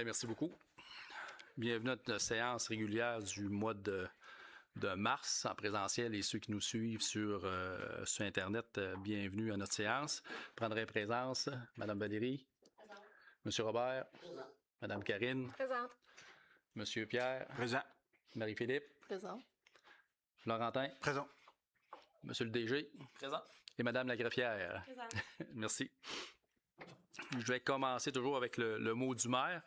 Merci beaucoup. Bienvenue à notre séance régulière du mois de mars en présentiel et ceux qui nous suivent sur Internet, bienvenue à notre séance. Prendrai présence Mme Valérie, Présente. M. Robert, Présent. Mme Karine, Présente. M. Pierre, Présent. Marie-Philippe, Présent. Florentin, Présent. M. le DG, Présent. et Mme la greffière. Présent. Merci. Je vais commencer toujours avec le mot du maire.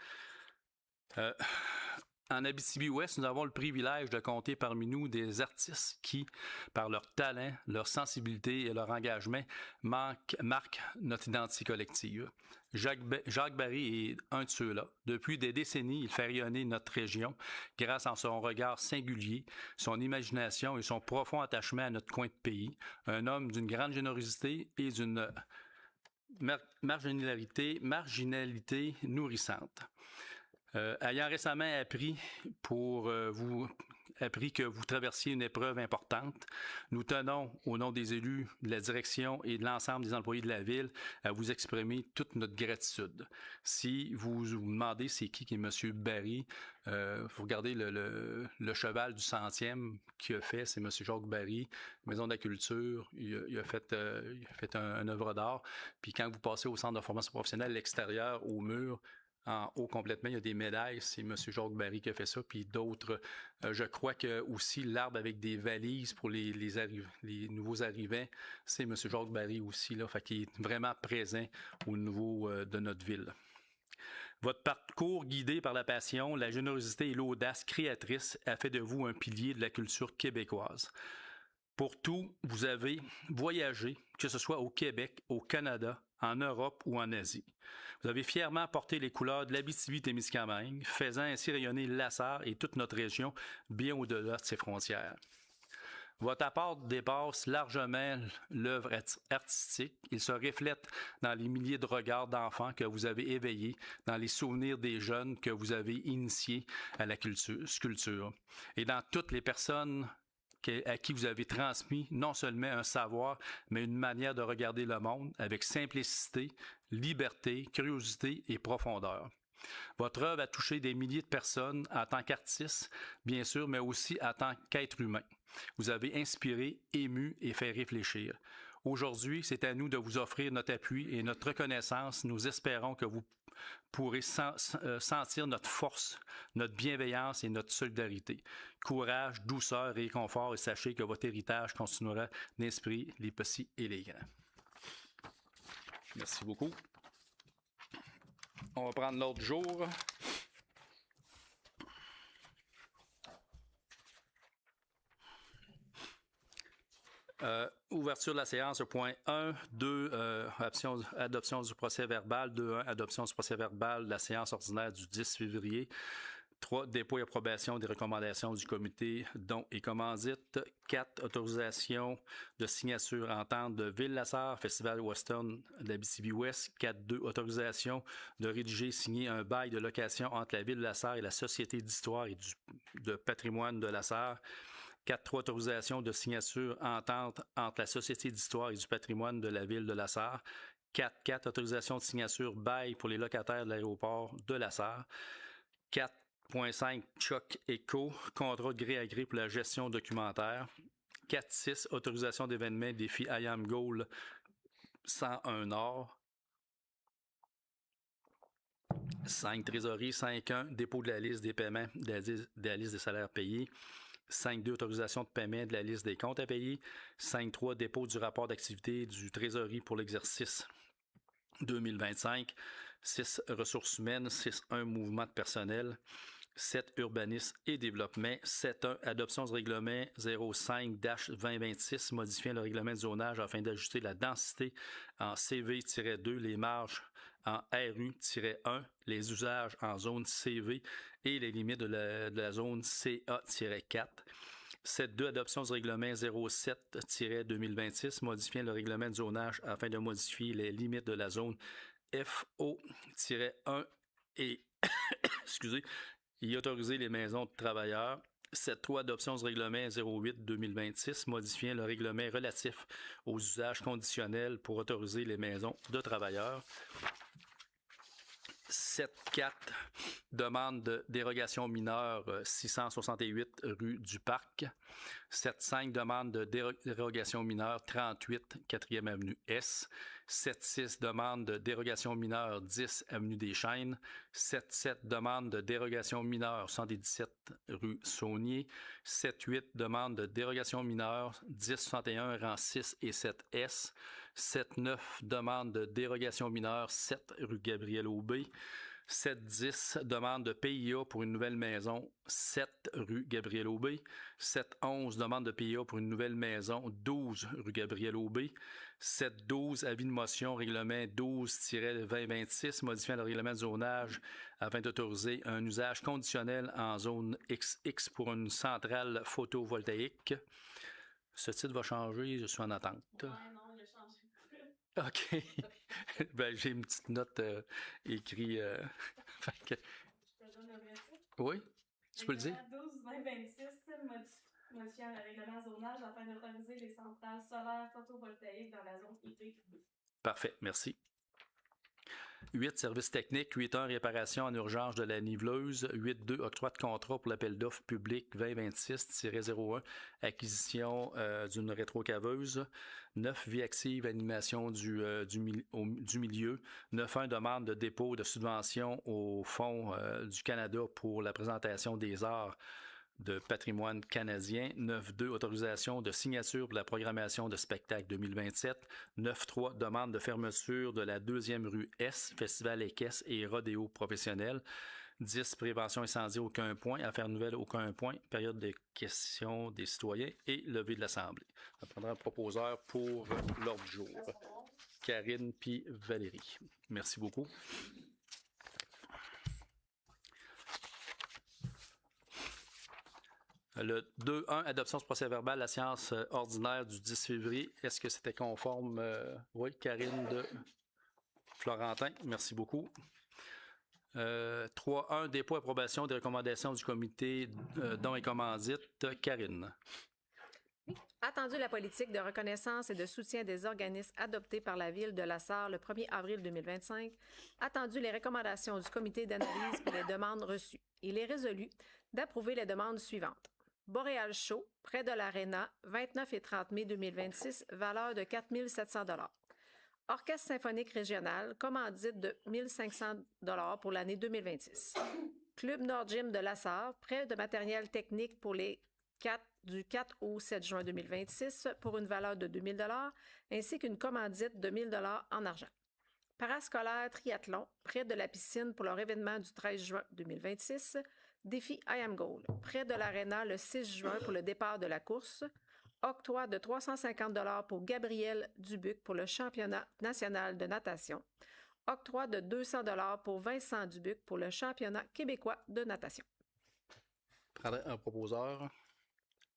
En Abitibi-Ouest, nous avons le privilège de compter parmi nous des artistes qui, par leur talent, leur sensibilité et leur engagement, marquent notre identité collective. Jacques Barry est un de ceux-là. Depuis des décennies, il fait rayonner notre région grâce à son regard singulier, son imagination et son profond attachement à notre coin de pays. Un homme d'une grande générosité et d'une marginalité nourrissante. Ayant récemment appris que vous traversiez une épreuve importante, nous tenons, au nom des élus, de la direction et de l'ensemble des employés de la Ville, à vous exprimer toute notre gratitude. Si vous vous demandez c'est qui est M. Barry, vous regardez le cheval du 100e qu'il a fait, c'est M. Jacques Barry, Maison de la Culture, il a fait un œuvre d'art. Puis quand vous passez au centre de formation professionnelle, l'extérieur, au mur, en haut complètement, il y a des médailles, c'est M. Jacques Barry qui a fait ça, puis d'autres. Je crois que aussi l'arbre avec des valises pour les nouveaux arrivants, c'est M. Jacques Barry aussi, là, fait qu'il est vraiment présent au niveau de notre ville. Votre parcours guidé par la passion, la générosité et l'audace créatrice a fait de vous un pilier de la culture québécoise. Pour tout, vous avez voyagé, que ce soit au Québec, au Canada, en Europe ou en Asie. Vous avez fièrement porté les couleurs de l'Abitibi-Témiscamingue, faisant ainsi rayonner La Sarre et toute notre région bien au-delà de ses frontières. Votre apport dépasse largement l'œuvre artistique. Il se reflète dans les milliers de regards d'enfants que vous avez éveillés, dans les souvenirs des jeunes que vous avez initiés à la sculpture, et dans toutes les personnes à qui vous avez transmis non seulement un savoir, mais une manière de regarder le monde avec simplicité, liberté, curiosité et profondeur. Votre œuvre a touché des milliers de personnes en tant qu'artiste, bien sûr, mais aussi en tant qu'être humain. Vous avez inspiré, ému et fait réfléchir. Aujourd'hui, c'est à nous de vous offrir notre appui et notre reconnaissance. Nous espérons que vous pourrez sentir notre force, notre bienveillance et notre solidarité. Courage, douceur et réconfort, et sachez que votre héritage continuera d'inspirer les petits et les grands. Merci beaucoup. On va prendre l'ordre du jour. Ouverture de la séance, point 1, 2, adoption du procès verbal, 2.1, adoption du procès verbal de la séance ordinaire du 10 février. 3, dépôt et approbation des recommandations du comité dons et commandites. 4, autorisation de signature entente de Ville-la-Sarre, Festival Western d'Abitibi-Ouest. 4.2, autorisation de rédiger et signer un bail de location entre la Ville-la-Sarre et la Société d'histoire et de patrimoine de la Sarre. 4.3, autorisation de signature entente entre la Société d'histoire et du patrimoine de la Ville de la Sarre. 4.4, autorisation de signature bail pour les locataires de l'aéroport de la Sarre. 4.5, Chuck Eco, contrat de gré à gré pour la gestion documentaire. 4.6, autorisation d'événement défi I Am Goal 101 Nord. 5, trésorerie. 5.1, dépôt de la liste des paiements, de la liste des salaires payés. 5.2, autorisation de paiement de la liste des comptes à payer. 5.3, dépôt du rapport d'activité du trésorerie pour l'exercice 2025. 6, ressources humaines. 6.1, mouvement de personnel. 7, urbanisme et développement. 7.1, adoption du règlement 05-2026, modifiant le règlement de zonage afin d'ajuster la densité en CV-2, les marges en RU-1, les usages en zone CV et les limites de la zone CA-4. 7.2, adoption du règlement 07-2026, modifiant le règlement de zonage afin de modifier les limites de la zone FO-1 et excusez, y autoriser les maisons de travailleurs. 7.3, adoption du règlement 08-2026, modifiant le règlement relatif aux usages conditionnels pour autoriser les maisons de travailleurs. 7.4, demande de dérogation mineure 668 rue du Parc. 7.5, demande de dérogation mineure 38 4e avenue S. 7.6, demande de dérogation mineure 10 avenue des Chênes. 7.7, demande de dérogation mineure 117 rue Saunier. 7.8, demande de dérogation mineure 1061 rang 6 et 7S. 7.9, demande de dérogation mineure 7 rue Gabriel-Aubé. 7.10, demande de PIA pour une nouvelle maison 7 rue Gabriel-Aubé. 7.11, demande de PIA pour une nouvelle maison 12 rue Gabriel-Aubé. 7.12, avis de motion règlement 12-2026 modifiant le règlement de zonage afin d'autoriser un usage conditionnel en zone XX pour une centrale photovoltaïque. Ce titre va changer, je suis en attente. Ouais, non, il a changé. OK. Ben, j'ai une petite note écrite. Que... Je te donne le vrai titre. Oui, tu peux le dire. 12-2026, modifiant le règlement zonage afin d'autoriser les centrales solaires photovoltaïques dans la zone IP2. Parfait, merci. 8, services techniques. 8.1, réparation en urgence de la niveleuse. 8.2, octroi de contrat pour l'appel d'offres public 2026-01, acquisition d'une rétrocaveuse. 9, vie active, animation du milieu. 9.1, demande de dépôt de subvention au Fonds du Canada pour la présentation des arts de patrimoine canadien. 9.2, autorisation de signature pour la programmation de spectacle 2027. 9.3, demande de fermeture de la 2e rue S, festival équestre et rodéo professionnel. 10, prévention incendie, aucun point. Affaires nouvelles, aucun point. Période de questions des citoyens et levée de l'Assemblée. On prendra un proposeur pour l'ordre du jour. Karine puis Valérie. Merci beaucoup. Le 2.1, adoption du procès-verbal, la séance ordinaire du 10 février. Est-ce que c'était conforme? Oui, Karine de Florentin, merci beaucoup. 3.1, dépôt et approbation des recommandations du comité dons et commandites. Karine. Attendu la politique de reconnaissance et de soutien des organismes adoptée par la Ville de La Sarre le 1er avril 2025, attendu les recommandations du comité d'analyse pour les demandes reçues. Il est résolu d'approuver les demandes suivantes. Boréal Show, près de l'Arena, 29 et 30 mai 2026, valeur de 4 700 $. Orchestre symphonique régional, commandite de 1 500 $ pour l'année 2026. Club Nord Gym de La Sarre, prêt de matériel technique pour les du 4 au 7 juin 2026 pour une valeur de 2 000 $, ainsi qu'une commandite de 1 000 $ en argent. Parascolaire triathlon, près de la piscine pour leur événement du 13 juin 2026. Défi I Am Gold, près de l'Arena le 6 juin pour le départ de la course. Octroi de 350 $ pour Gabriel Dubuc pour le championnat national de natation. Octroi de 200 $ pour Vincent Dubuc pour le championnat québécois de natation. Je prendrai un proposeur.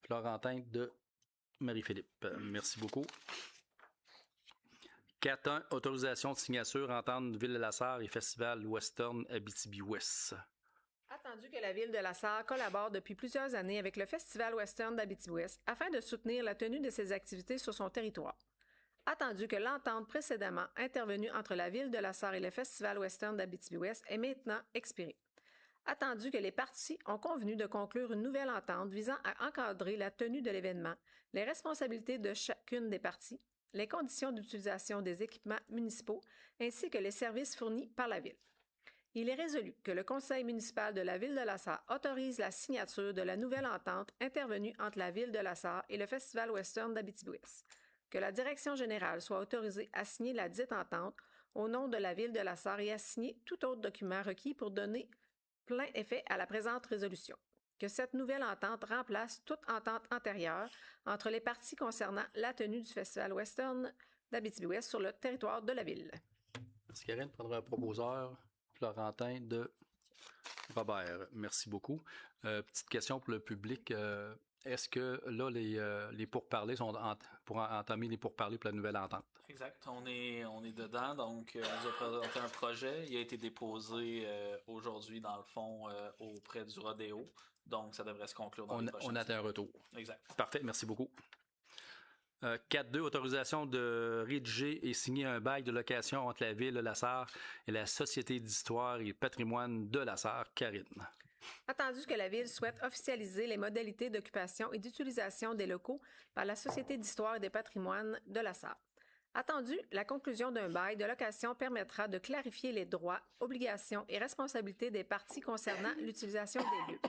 Florentin de Marie-Philippe. Merci beaucoup. 4.1, autorisation de signature, entente Ville de la Sarre et Festival Western Abitibi-Ouest. Attendu que la Ville de La Sarre collabore depuis plusieurs années avec le Festival Western d'Abitibi-Ouest afin de soutenir la tenue de ses activités sur son territoire. Attendu que l'entente précédemment intervenue entre la Ville de La Sarre et le Festival Western d'Abitibi-Ouest est maintenant expirée. Attendu que les parties ont convenu de conclure une nouvelle entente visant à encadrer la tenue de l'événement, les responsabilités de chacune des parties, les conditions d'utilisation des équipements municipaux ainsi que les services fournis par la Ville. Il est résolu que le Conseil municipal de la Ville de La Sarre autorise la signature de la nouvelle entente intervenue entre la Ville de La Sarre et le Festival Western d'Abitibi-Ouest, que la Direction générale soit autorisée à signer la dite entente au nom de la Ville de La Sarre et à signer tout autre document requis pour donner plein effet à la présente résolution, que cette nouvelle entente remplace toute entente antérieure entre les parties concernant la tenue du Festival Western d'Abitibi-Ouest sur le territoire de la Ville. Merci Karine, prendra un proposeur. Florentin de Robert. Merci beaucoup. Petite question pour le public. Est-ce que là, les pourparlers sont pour entamer les pourparlers pour la nouvelle entente? Exact. On est dedans. Donc, on nous a présenté un projet. Il a été déposé aujourd'hui, dans le fond, auprès du Rodéo. Donc, ça devrait se conclure dans les prochaines On attend un retour. Exact. Parfait. Merci beaucoup. 4.2, autorisation de rédiger et signer un bail de location entre la Ville de La Sarre et la Société d'histoire et patrimoine de La Sarre. Karine. Attendu que la Ville souhaite officialiser les modalités d'occupation et d'utilisation des locaux par la Société d'histoire et des patrimoines de la Sarre. Attendu, la conclusion d'un bail de location permettra de clarifier les droits, obligations et responsabilités des parties concernant l'utilisation des lieux.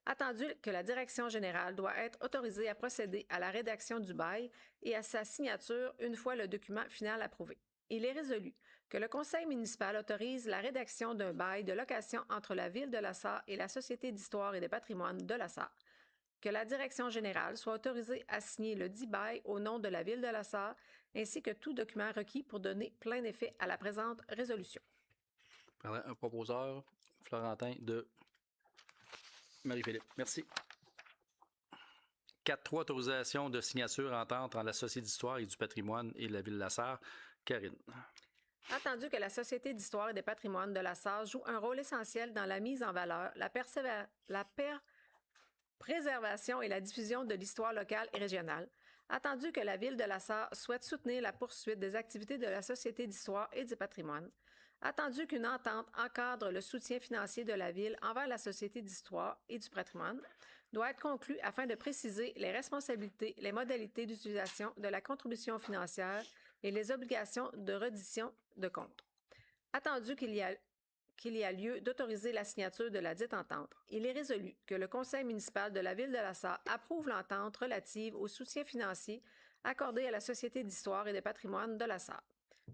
Attendu que la direction générale doit être autorisée à procéder à la rédaction du bail et à sa signature une fois le document final approuvé. Il est résolu que le conseil municipal autorise la rédaction d'un bail de location entre la Ville de La Sarre et la Société d'histoire et des patrimoines de La Sarre. Que la direction générale soit autorisée à signer le dit bail au nom de la Ville de La Sarre, ainsi que tout document requis pour donner plein effet à la présente résolution. Un proposeur, Florentin de Marie-Philippe. Merci. 4.3, autorisation de signature entente entre la Société d'histoire et du patrimoine et la Ville de La Sarre. Karine. Attendu que la Société d'histoire et des patrimoines de La Sarre joue un rôle essentiel dans la mise en valeur, la préservation et la diffusion de l'histoire locale et régionale. Attendu que la Ville de La Sarre souhaite soutenir la poursuite des activités de la Société d'histoire et du patrimoine. Attendu qu'une entente encadre le soutien financier de la Ville envers la Société d'histoire et du patrimoine, doit être conclue afin de préciser les responsabilités, les modalités d'utilisation de la contribution financière et les obligations de reddition de comptes. Attendu qu'il y a lieu d'autoriser la signature de la dite entente, il est résolu que le conseil municipal de la Ville de La Sarre approuve l'entente relative au soutien financier accordé à la Société d'histoire et des patrimoines de La Sarre.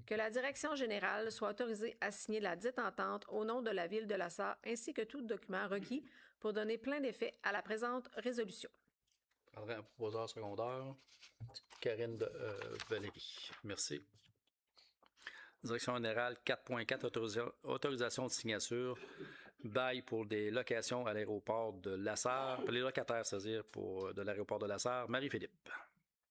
Que la direction générale soit autorisée à signer la dite entente au nom de la Ville de La Sarre ainsi que tout document requis pour donner plein d'effet à la présente résolution. Je prendrai un proposeur secondaire. Karine de Valérie. Merci. Direction générale 4.4, autorisation de signature, bail pour des locations à l'aéroport de La Sarre, pour les locataires, c'est-à-dire de l'aéroport de La Sarre. Marie-Philippe.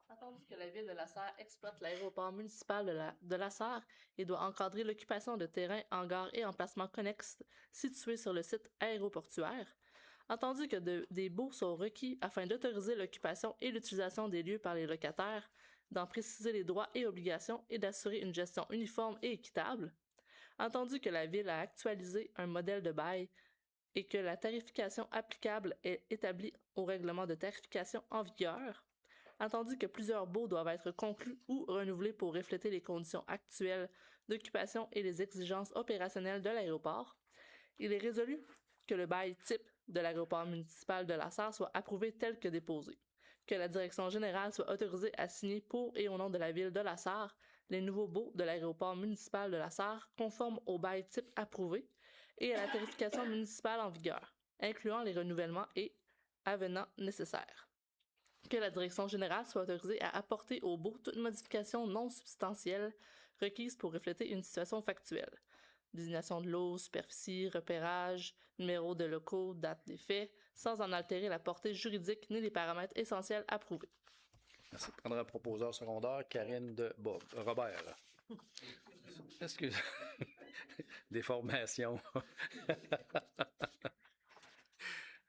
Attendu que la Ville de La Sarre exploite l'aéroport municipal de La Sarre et doit encadrer l'occupation de terrains, hangars et emplacements connexes situés sur le site aéroportuaire. Attendu que des baux sont requis afin d'autoriser l'occupation et l'utilisation des lieux par les locataires, d'en préciser les droits et obligations et d'assurer une gestion uniforme et équitable. Entendu que la Ville a actualisé un modèle de bail et que la tarification applicable est établie au règlement de tarification en vigueur. Entendu que plusieurs baux doivent être conclus ou renouvelés pour refléter les conditions actuelles d'occupation et les exigences opérationnelles de l'aéroport. Il est résolu que le bail type de l'aéroport municipal de La Sarre soit approuvé tel que déposé. Que la direction générale soit autorisée à signer pour et au nom de la Ville de La Sarre les nouveaux baux de l'aéroport municipal de La Sarre conformes au bail type approuvé et à la tarification municipale en vigueur, incluant les renouvellements et avenants nécessaires. Que la direction générale soit autorisée à apporter au baux toute modification non substantielle requise pour refléter une situation factuelle. Désignation de l'eau, superficie, repérage, numéro de locaux, date des faits, sans en altérer la portée juridique ni les paramètres essentiels approuvés. Merci. Je prendrai un proposeur secondaire, Karine de Robert. Excusez. Des formations.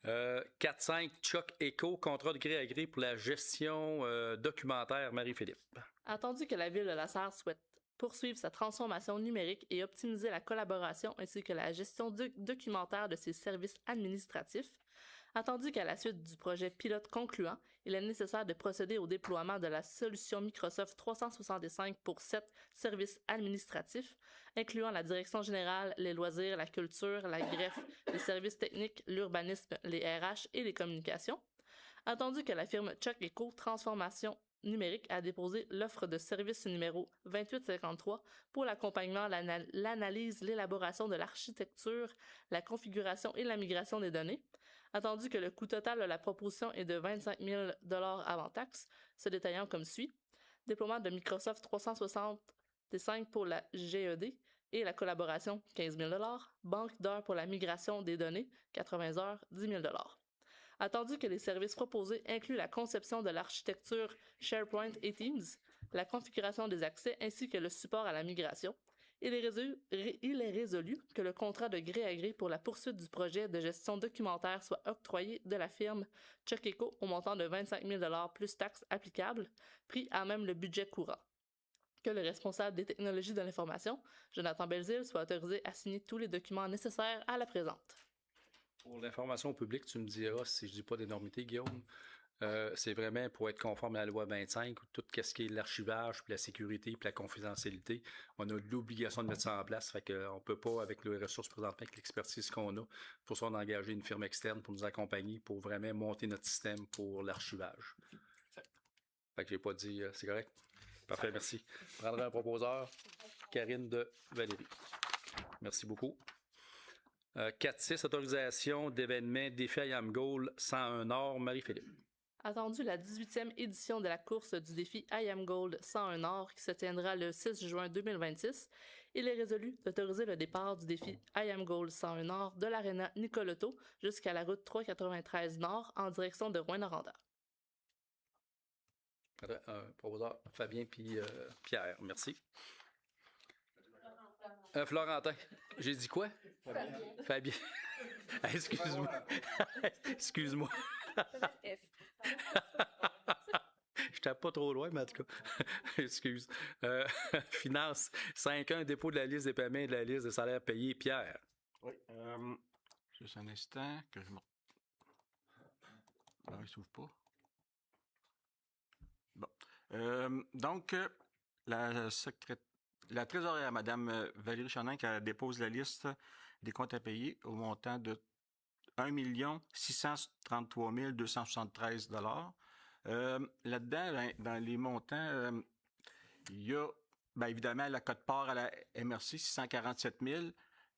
4.5, Chuck Eco, contrat de gré à gré pour la gestion documentaire. Marie-Philippe. Attendu que la Ville de La Sarre souhaite poursuivre sa transformation numérique et optimiser la collaboration ainsi que la gestion documentaire de ses services administratifs, attendu qu'à la suite du projet pilote concluant, il est nécessaire de procéder au déploiement de la solution Microsoft 365 pour 7 services administratifs, incluant la direction générale, les loisirs, la culture, la greffe, les services techniques, l'urbanisme, les RH et les communications. Attendu que la firme Chuck Eco Transformation numérique a déposé l'offre de service numéro 2853 pour l'accompagnement, l'analyse, l'élaboration de l'architecture, la configuration et la migration des données. Attendu que le coût total de la proposition est de 25 000 $ avant taxe, se détaillant comme suit. Déploiement de Microsoft 365 pour la GED et la collaboration, 15 000 $. Banque d'heures pour la migration des données, 80 heures, 10 000 $. Attendu que les services proposés incluent la conception de l'architecture SharePoint et Teams, la configuration des accès ainsi que le support à la migration, Il est résolu que le contrat de gré à gré pour la poursuite du projet de gestion documentaire soit octroyé de la firme Chuck Eco au montant de 25 000 $ plus taxes applicables, pris à même le budget courant. Que le responsable des technologies de l'information, Jonathan Belzile, soit autorisé à signer tous les documents nécessaires à la présente. Pour l'information au public, tu me diras si je dis pas d'énormité, Guillaume. C'est vraiment pour être conforme à la loi 25, tout ce qui est l'archivage, puis la sécurité, puis la confidentialité. On a l'obligation de mettre ça en place. Fait qu'on ne peut pas, avec les ressources présentement, avec l'expertise qu'on a, pour ça, on a engagé une firme externe pour nous accompagner, pour vraiment monter notre système pour l'archivage. Fait que j'ai pas dit, c'est correct? Parfait, merci. Je prendrai un proposeur, Karine de Valérie. Merci beaucoup. 4-6, autorisation d'événement Défi I Am Goal 101 Nord, Marie-Philippe. Attendu la 18e édition de la course du défi I Am Gold 101 Nord qui se tiendra le 6 juin 2026, il est résolu d'autoriser le départ du défi I Am Gold 101 Nord de l'aréna Nicoletto jusqu'à la route 393 Nord en direction de Rouyn-Noranda. Proposeur Fabien puis Pierre, merci. Florentin, j'ai dit quoi? Fabien. Excuse-moi. Excuse-moi. Je tape pas trop loin, mais en tout cas, excuse. Finance, 5.1, dépôt de la liste des paiements et de la liste des salaires payés. Pierre. Oui. Juste un instant que je me... Non, il ne s'ouvre pas. Bon. Donc, la trésorière, Mme Valérie Chanin, qui dépose la liste des comptes à payer au montant de 1 633 273 $. Là-dedans, dans les montants, il y a évidemment la quote-part à la MRC, 647 000.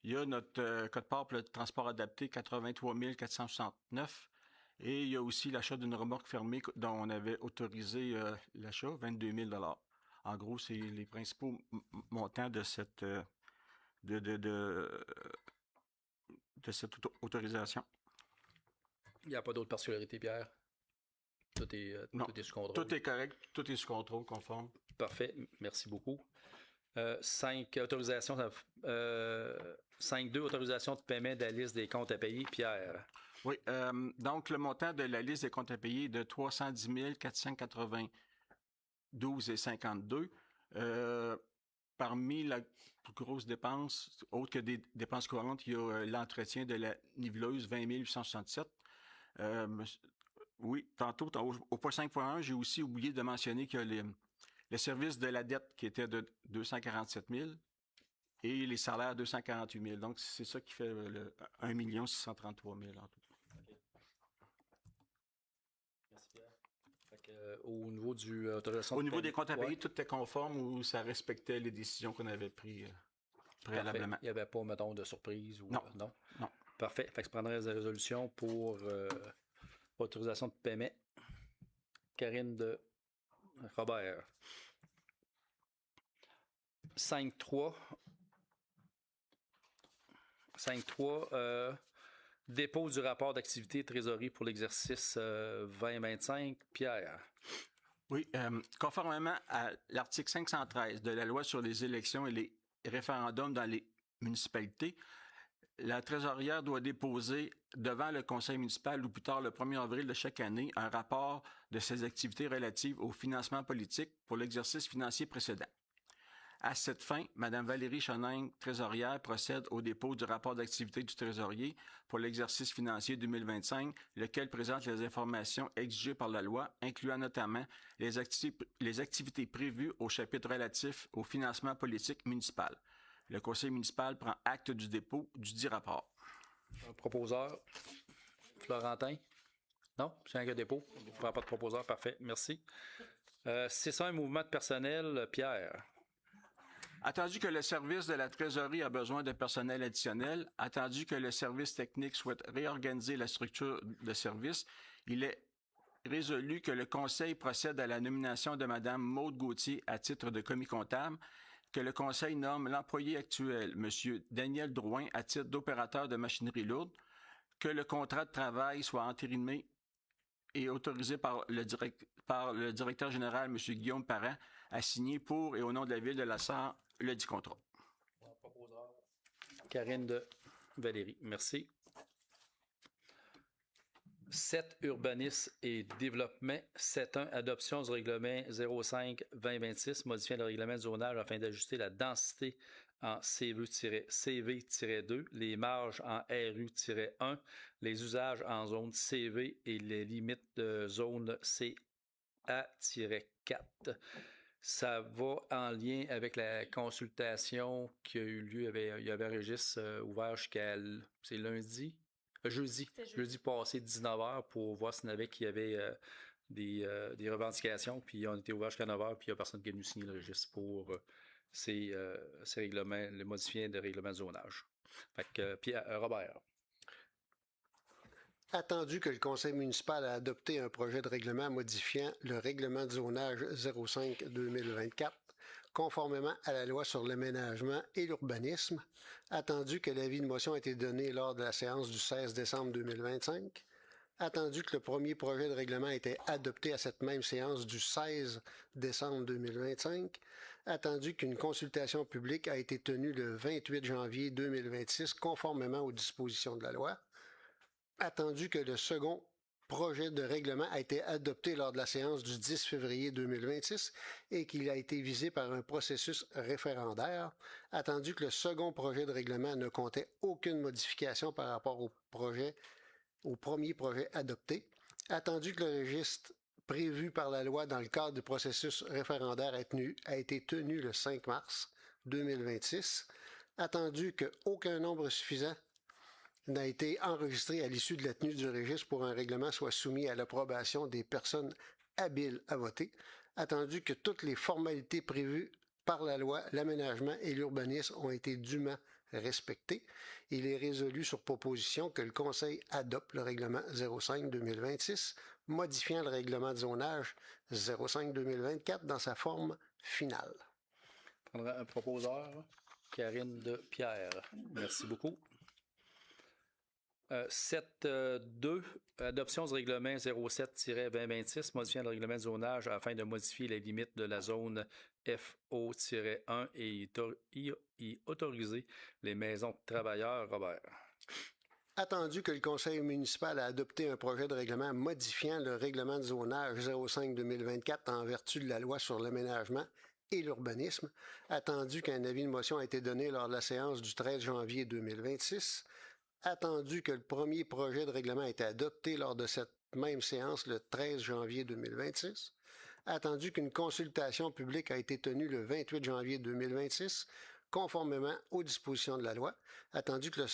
Il y a notre quote-part pour le transport adapté, 83 469. Et il y a aussi l'achat d'une remorque fermée dont on avait autorisé l'achat, 22 000 $. En gros, c'est les principaux montants de cette autorisation. Il n'y a pas d'autre particularité, Pierre? Tout est sous contrôle. Tout est correct, tout est sous contrôle, conforme. Parfait, merci beaucoup. 5 autorisations, 5.2, autorisation de paiement de la liste des comptes à payer. Pierre. Oui, donc le montant de la liste des comptes à payer est de 310 492,52 $. Parmi la plus grosse dépense, autre que des dépenses courantes, il y a l'entretien de la niveleuse, 20 867. Oui, tantôt, au point 5.1, j'ai aussi oublié de mentionner qu'il y a le service de la dette qui était de 247 000 et les salaires 248 000. Donc, c'est ça qui fait le 1 633 000 en tout. Merci Pierre. Au niveau du autorisation au niveau des comptes à payer, ouais. Tout était conforme ou ça respectait les décisions qu'on avait prises préalablement. Parfait. Il n'y avait pas, mettons, de surprise ou non. Non. Parfait. Fait que je prendrais la résolution pour autorisation de paiement. Karine de Robert. 5.3. 5.3. Dépôt du rapport d'activité et trésorerie pour l'exercice 2025. Pierre. Oui, conformément à l'article 513 de la loi sur les élections et les référendums dans les municipalités, la trésorière doit déposer devant le conseil municipal ou plus tard le 1er avril de chaque année un rapport de ses activités relatives au financement politique pour l'exercice financier précédent. À cette fin, Mme Valérie Chanin, trésorière, procède au dépôt du rapport d'activité du trésorier pour l'exercice financier 2025, lequel présente les informations exigées par la loi, incluant notamment les activités prévues au chapitre relatif au financement politique municipal. Le conseil municipal prend acte du dépôt du dit rapport. Un proposeur, Florentin? Non, c'est un gars dépôt. Il ne prend pas de proposeur, parfait, merci. C'est ça un mouvement de personnel, Pierre? Attendu que le service de la trésorerie a besoin de personnel additionnel, attendu que le service technique souhaite réorganiser la structure de service, il est résolu que le conseil procède à la nomination de Mme Maude Gauthier à titre de commis comptable, que le conseil nomme l'employé actuel, M. Daniel Drouin, à titre d'opérateur de machinerie lourde, que le contrat de travail soit entériné et autorisé par le directeur général, M. Guillaume Parent, à signer pour et au nom de la Ville de La Sarre le dit contrat. Karine de Valérie. Merci. 7. Urbanisme et développement. 7.1. Adoption du règlement 05-2026, modifiant le règlement de zonage afin d'ajuster la densité en CV-2, les marges en RU-1, les usages en zone CV et les limites de zone CA-4. Ça va en lien avec la consultation qui a eu lieu. Il y avait un registre ouvert jusqu'à c'est jeudi passé 19h pour voir s'il y en avait qui avaient des revendications. Puis on était ouvert jusqu'à 9h, puis il n'y a personne qui est venu signer le registre pour ces règlements, le modifier de règlement de zonage. Fait que Robert. Attendu que le conseil municipal a adopté un projet de règlement modifiant le règlement de zonage 05-2024, conformément à la loi sur l'aménagement et l'urbanisme, attendu que l'avis de motion a été donné lors de la séance du 16 décembre 2025, attendu que le premier projet de règlement a été adopté à cette même séance du 16 décembre 2025, attendu qu'une consultation publique a été tenue le 28 janvier 2026 conformément aux dispositions de la loi, attendu que le second projet de règlement a été adopté lors de la séance du 10 février 2026 et qu'il a été visé par un processus référendaire, attendu que le second projet de règlement ne comptait aucune modification par rapport au premier projet adopté, attendu que le registre prévu par la loi dans le cadre du processus référendaire a été tenu le 5 mars 2026, attendu qu'aucun nombre suffisant n'a été enregistré à l'issue de la tenue du registre pour un règlement soit soumis à l'approbation des personnes habiles à voter, attendu que toutes les formalités prévues par la loi, l'aménagement et l'urbanisme ont été dûment respectées. Il est résolu sur proposition que le Conseil adopte le règlement 05-2026, modifiant le règlement de zonage 05-2024 dans sa forme finale. Je prendrai un proposeur, Karine de Pierre. Merci beaucoup. 7.2, adoption du règlement 07-2026, modifiant le règlement de zonage afin de modifier les limites de la zone FO-1 et y autoriser les maisons de travailleurs. Robert. Attendu que le conseil municipal a adopté un projet de règlement modifiant le règlement de zonage 05-2024 en vertu de la loi sur l'aménagement et l'urbanisme, attendu qu'un avis de motion a été donné lors de la séance du 13 janvier 2026, attendu que le premier projet de règlement a été adopté lors de cette même séance le 13 janvier 2026, attendu qu'une consultation publique a été tenue le 28 janvier 2026, conformément aux dispositions de la loi, attendu que le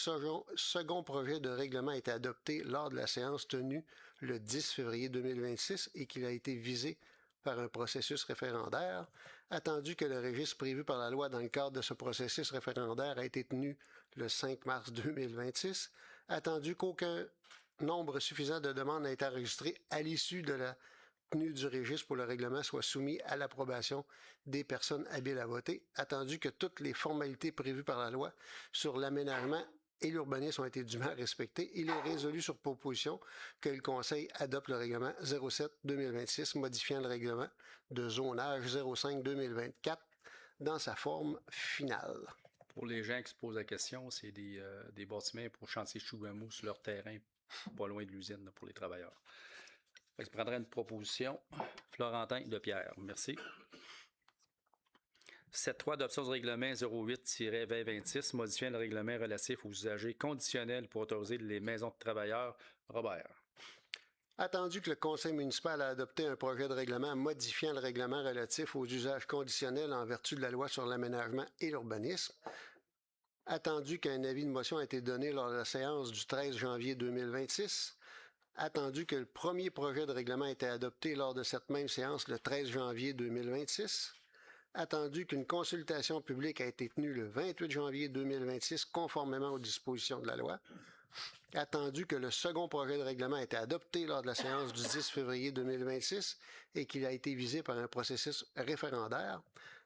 second projet de règlement a été adopté lors de la séance tenue le 10 février 2026 et qu'il a été visé par un processus référendaire, attendu que le registre prévu par la loi dans le cadre de ce processus référendaire a été tenu le 5 mars 2026, attendu qu'aucun nombre suffisant de demandes n'a été enregistré à l'issue de la tenue du registre pour le règlement soit soumis à l'approbation des personnes habiles à voter, attendu que toutes les formalités prévues par la loi sur l'aménagement et l'urbanisme ont été dûment respectés, il est résolu sur proposition que le Conseil adopte le règlement 07-2026 modifiant le règlement de zonage 05-2024 dans sa forme finale. Pour les gens qui se posent la question, c'est des bâtiments pour chantier Chouamou sur leur terrain, pas loin de l'usine pour les travailleurs. Je prendrai une proposition. Florentin de Pierre. Merci. 7.3, adoption du règlement 08-2026, modifiant le règlement relatif aux usagers conditionnels pour autoriser les maisons de travailleurs. Robert. Attendu que le conseil municipal a adopté un projet de règlement modifiant le règlement relatif aux usages conditionnels en vertu de la loi sur l'aménagement et l'urbanisme, attendu qu'un avis de motion a été donné lors de la séance du 13 janvier 2026, attendu que le premier projet de règlement a été adopté lors de cette même séance le 13 janvier 2026, attendu qu'une consultation publique a été tenue le 28 janvier 2026 conformément aux dispositions de la loi, attendu que le second projet de règlement a été adopté lors de la séance du 10 février 2026 et qu'il a été visé par un processus référendaire,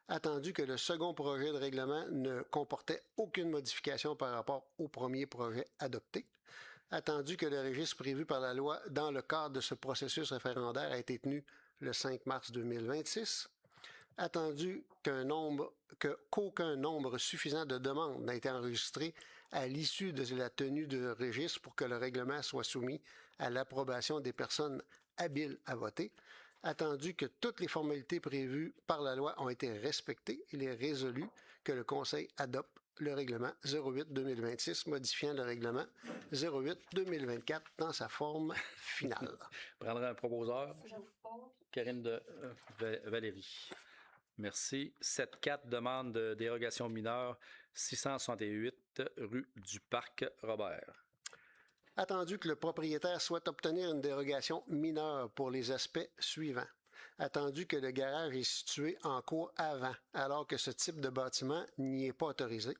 attendu que le second projet de règlement ne comportait aucune modification par rapport au premier projet adopté, attendu que le registre prévu par la loi dans le cadre de ce processus référendaire a été tenu le 5 mars 2026, attendu qu'aucun nombre suffisant de demandes n'a été enregistré à l'issue de la tenue de registre pour que le règlement soit soumis à l'approbation des personnes habiles à voter. Attendu que toutes les formalités prévues par la loi ont été respectées, il est résolu que le Conseil adopte le règlement 08-2026 modifiant le règlement 08-2024 dans sa forme finale. Prendra un proposeur. J'avoue pas. Karine de Valérie. Merci. 7.4, demande de dérogation mineure 668 rue du Parc Robert. Attendu que le propriétaire souhaite obtenir une dérogation mineure pour les aspects suivants. Attendu que le garage est situé en cour avant, alors que ce type de bâtiment n'y est pas autorisé.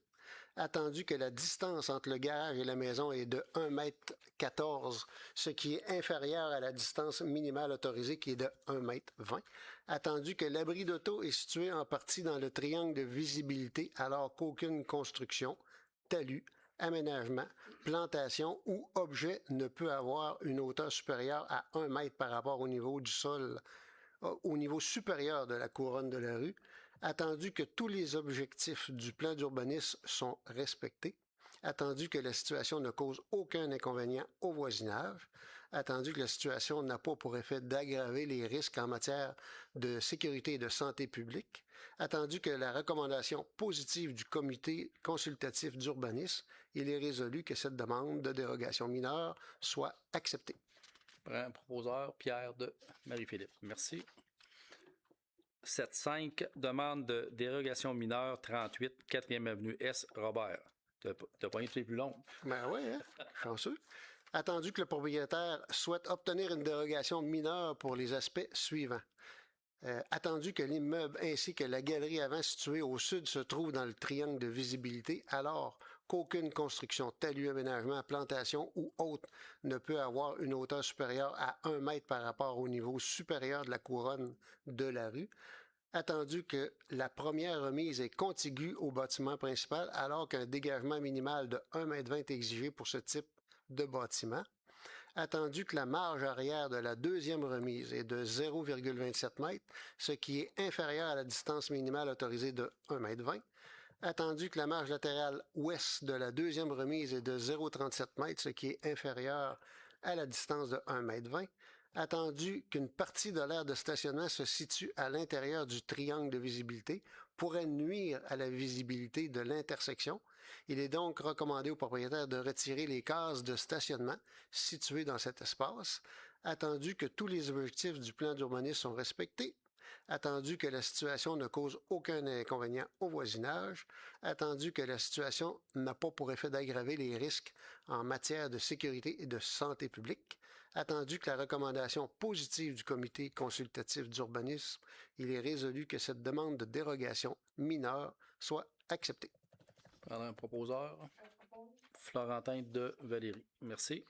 Attendu que la distance entre le garage et la maison est de 1,14 m, ce qui est inférieur à la distance minimale autorisée qui est de 1,20 m. Attendu que l'abri d'auto est situé en partie dans le triangle de visibilité, alors qu'aucune construction, talus, aménagement, plantation ou objet ne peut avoir une hauteur supérieure à 1 mètre par rapport au niveau du sol, au niveau supérieur de la couronne de la rue, attendu que tous les objectifs du plan d'urbanisme sont respectés, attendu que la situation ne cause aucun inconvénient au voisinage, attendu que la situation n'a pas pour effet d'aggraver les risques en matière de sécurité et de santé publique, attendu que la recommandation positive du comité consultatif d'urbanisme, il est résolu que cette demande de dérogation mineure soit acceptée. Prend proposeur Pierre de Marie-Philippe. Merci. 7.5, demande de dérogation mineure 38, 4e avenue S, Robert. T'as pogné tous les plus longs. Ben oui, hein? Chanceux. Attendu que le propriétaire souhaite obtenir une dérogation mineure pour les aspects suivants. Attendu que l'immeuble ainsi que la galerie avant située au sud se trouvent dans le triangle de visibilité, alors qu'aucune construction, talus, aménagement, plantation ou autre ne peut avoir une hauteur supérieure à 1 mètre par rapport au niveau supérieur de la couronne de la rue. Attendu que la première remise est contiguë au bâtiment principal, alors qu'un dégagement minimal de 1,20 m est exigé pour ce type de bâtiment. Attendu que la marge arrière de la deuxième remise est de 0,27 m, ce qui est inférieur à la distance minimale autorisée de 1,20 m. Attendu que la marge latérale ouest de la deuxième remise est de 0,37 m, ce qui est inférieur à la distance de 1,20 m. Attendu qu'une partie de l'aire de stationnement se situe à l'intérieur du triangle de visibilité, pourrait nuire à la visibilité de l'intersection. Il est donc recommandé au propriétaire de retirer les cases de stationnement situées dans cet espace. Attendu que tous les objectifs du plan d'urbanisme sont respectés. Attendu que la situation ne cause aucun inconvénient au voisinage, attendu que la situation n'a pas pour effet d'aggraver les risques en matière de sécurité et de santé publique, attendu que la recommandation positive du comité consultatif d'urbanisme, il est résolu que cette demande de dérogation mineure soit acceptée. Prendre un proposeur. Florentin de Valérie. Merci.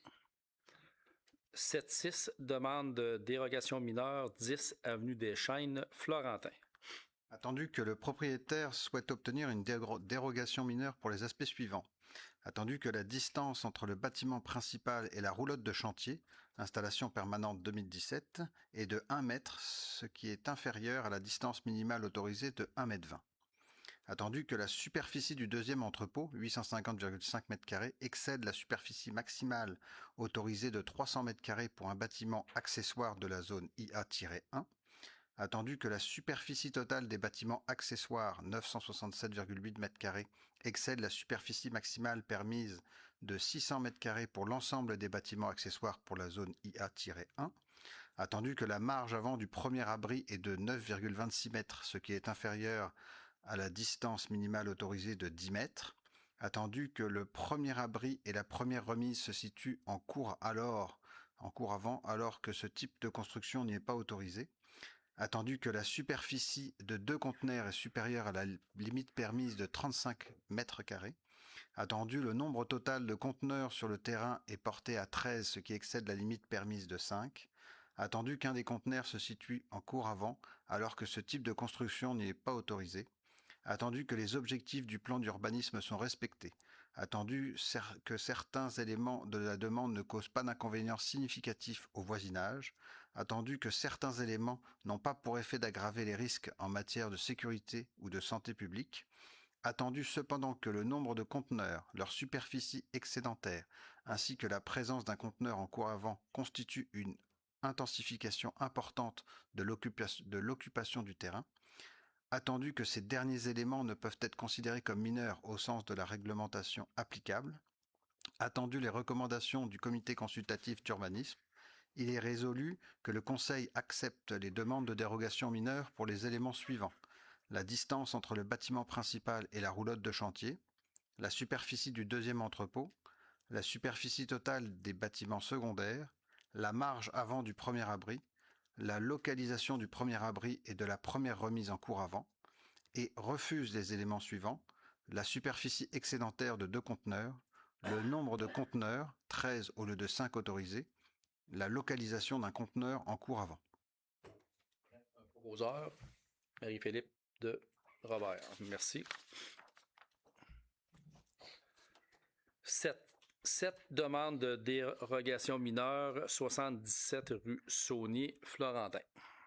7.6, demande de dérogation mineure 10 avenue des Chênes, Florentin. Attendu que le propriétaire souhaite obtenir une dérogation mineure pour les aspects suivants. Attendu que la distance entre le bâtiment principal et la roulotte de chantier, installation permanente 2017, est de 1 mètre, ce qui est inférieur à la distance minimale autorisée de 1,20 m. Attendu que la superficie du deuxième entrepôt, 850,5 m², excède la superficie maximale autorisée de 300 m² pour un bâtiment accessoire de la zone IA-1. Attendu que la superficie totale des bâtiments accessoires, 967,8 m², excède la superficie maximale permise de 600 m² pour l'ensemble des bâtiments accessoires pour la zone IA-1. Attendu que la marge avant du premier abri est de 9,26 m, ce qui est inférieur à la distance minimale autorisée de 10 mètres. Attendu que le premier abri et la première remise se situent en cours avant, alors que ce type de construction n'y est pas autorisé. Attendu que la superficie de 2 conteneurs est supérieure à la limite permise de 35 m². Attendu le nombre total de conteneurs sur le terrain est porté à 13, ce qui excède la limite permise de 5. Attendu qu'un des conteneurs se situe en cours avant, alors que ce type de construction n'y est pas autorisé. Attendu que les objectifs du plan d'urbanisme sont respectés, attendu que certains éléments de la demande ne causent pas d'inconvénients significatifs au voisinage, attendu que certains éléments n'ont pas pour effet d'aggraver les risques en matière de sécurité ou de santé publique, Attendu cependant que le nombre de conteneurs, leur superficie excédentaire, ainsi que la présence d'un conteneur en cours avant constituent une intensification importante de l'occupation du terrain, attendu que ces derniers éléments ne peuvent être considérés comme mineurs au sens de la réglementation applicable, attendu les recommandations du comité consultatif d'urbanisme, il est résolu que le Conseil accepte les demandes de dérogation mineure pour les éléments suivants: la distance entre le bâtiment principal et la roulotte de chantier, la superficie du deuxième entrepôt, la superficie totale des bâtiments secondaires, la marge avant du premier abri, la localisation du premier abri et de la première remise en cours avant, et refuse les éléments suivants: la superficie excédentaire de 2 conteneurs, le nombre de conteneurs, 13 au lieu de 5 autorisés, la localisation d'un conteneur en cours avant. Proposeur, Marie-Philippe de Robert. Merci. 7 demandes de dérogation mineure, 77 rue Saunier, Florentin.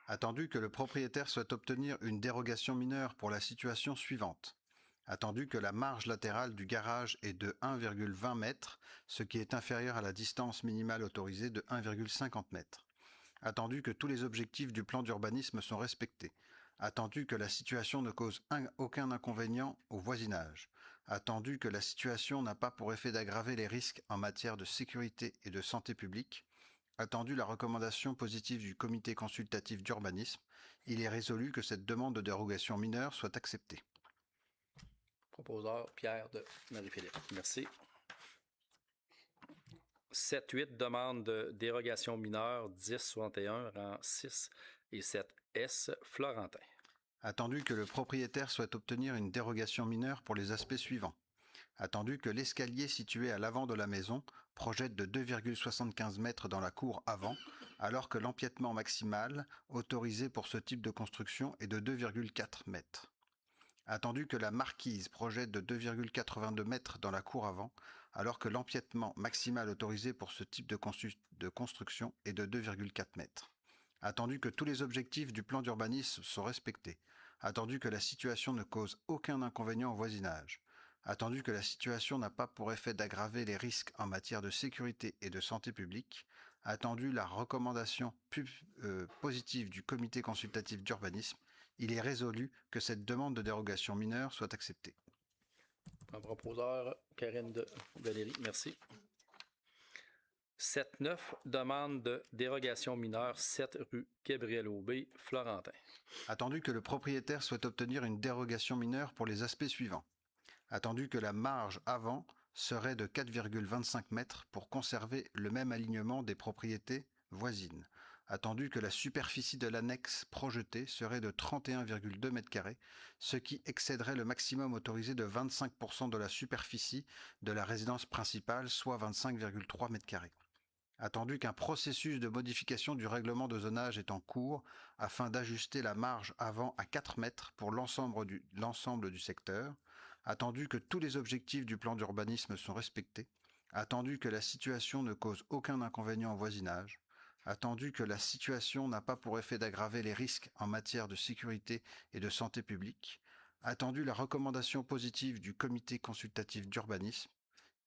Attendu que le propriétaire souhaite obtenir une dérogation mineure pour la situation suivante. Attendu que la marge latérale du garage est de 1,20 m, ce qui est inférieur à la distance minimale autorisée de 1,50 m. Attendu que tous les objectifs du plan d'urbanisme sont respectés. Attendu que la situation ne cause aucun inconvénient au voisinage. Attendu que la situation n'a pas pour effet d'aggraver les risques en matière de sécurité et de santé publique. Attendu la recommandation positive du comité consultatif d'urbanisme, il est résolu que cette demande de dérogation mineure soit acceptée. Proposeur, Pierre de Marie-Philippe. Merci. 7-8 demandes de dérogation mineure, 10-61, rang 6 et 7S, Florentin. Attendu que le propriétaire souhaite obtenir une dérogation mineure pour les aspects suivants. Attendu que l'escalier situé à l'avant de la maison projette de 2,75 m dans la cour avant, alors que l'empiètement maximal autorisé pour ce type de construction est de 2,4 m. Attendu que la marquise projette de 2,82 m dans la cour avant, alors que l'empiètement maximal autorisé pour ce type de construction est de 2,4 m. Attendu que tous les objectifs du plan d'urbanisme sont respectés. Attendu que la situation ne cause aucun inconvénient au voisinage. Attendu que la situation n'a pas pour effet d'aggraver les risques en matière de sécurité et de santé publique. Attendu la recommandation positive du comité consultatif d'urbanisme, il est résolu que cette demande de dérogation mineure soit acceptée. Un proposeur, Karine de Valérie, merci. 7-9, demande de dérogation mineure, 7 rue Gabriel Aubé, Florentin. Attendu que le propriétaire souhaite obtenir une dérogation mineure pour les aspects suivants. Attendu que la marge avant serait de 4,25 m pour conserver le même alignement des propriétés voisines. Attendu que la superficie de l'annexe projetée serait de 31,2 m², ce qui excéderait le maximum autorisé de 25% de la superficie de la résidence principale, soit 25,3 m². Attendu qu'un processus de modification du règlement de zonage est en cours afin d'ajuster la marge avant à 4 mètres pour l'ensemble du secteur. Attendu que tous les objectifs du plan d'urbanisme sont respectés. Attendu que la situation ne cause aucun inconvénient au voisinage. Attendu que la situation n'a pas pour effet d'aggraver les risques en matière de sécurité et de santé publique. Attendu la recommandation positive du comité consultatif d'urbanisme.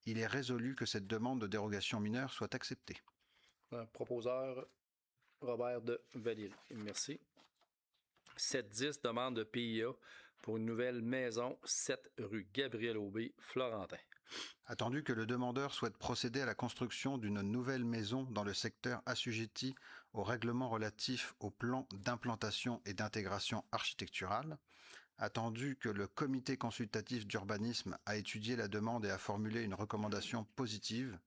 Il est résolu que cette demande de dérogation mineure soit acceptée. Proposeur, Robert de Valérie. Merci. 7-10, demande de PIA pour une nouvelle maison, 7 rue Gabriel Aubé, Florentin. Attendu que le demandeur souhaite procéder à la construction d'une nouvelle maison dans le secteur assujetti au règlement relatif au plan d'implantation et d'intégration architecturale, attendu que le comité consultatif d'urbanisme a étudié la demande et a formulé une recommandation positive,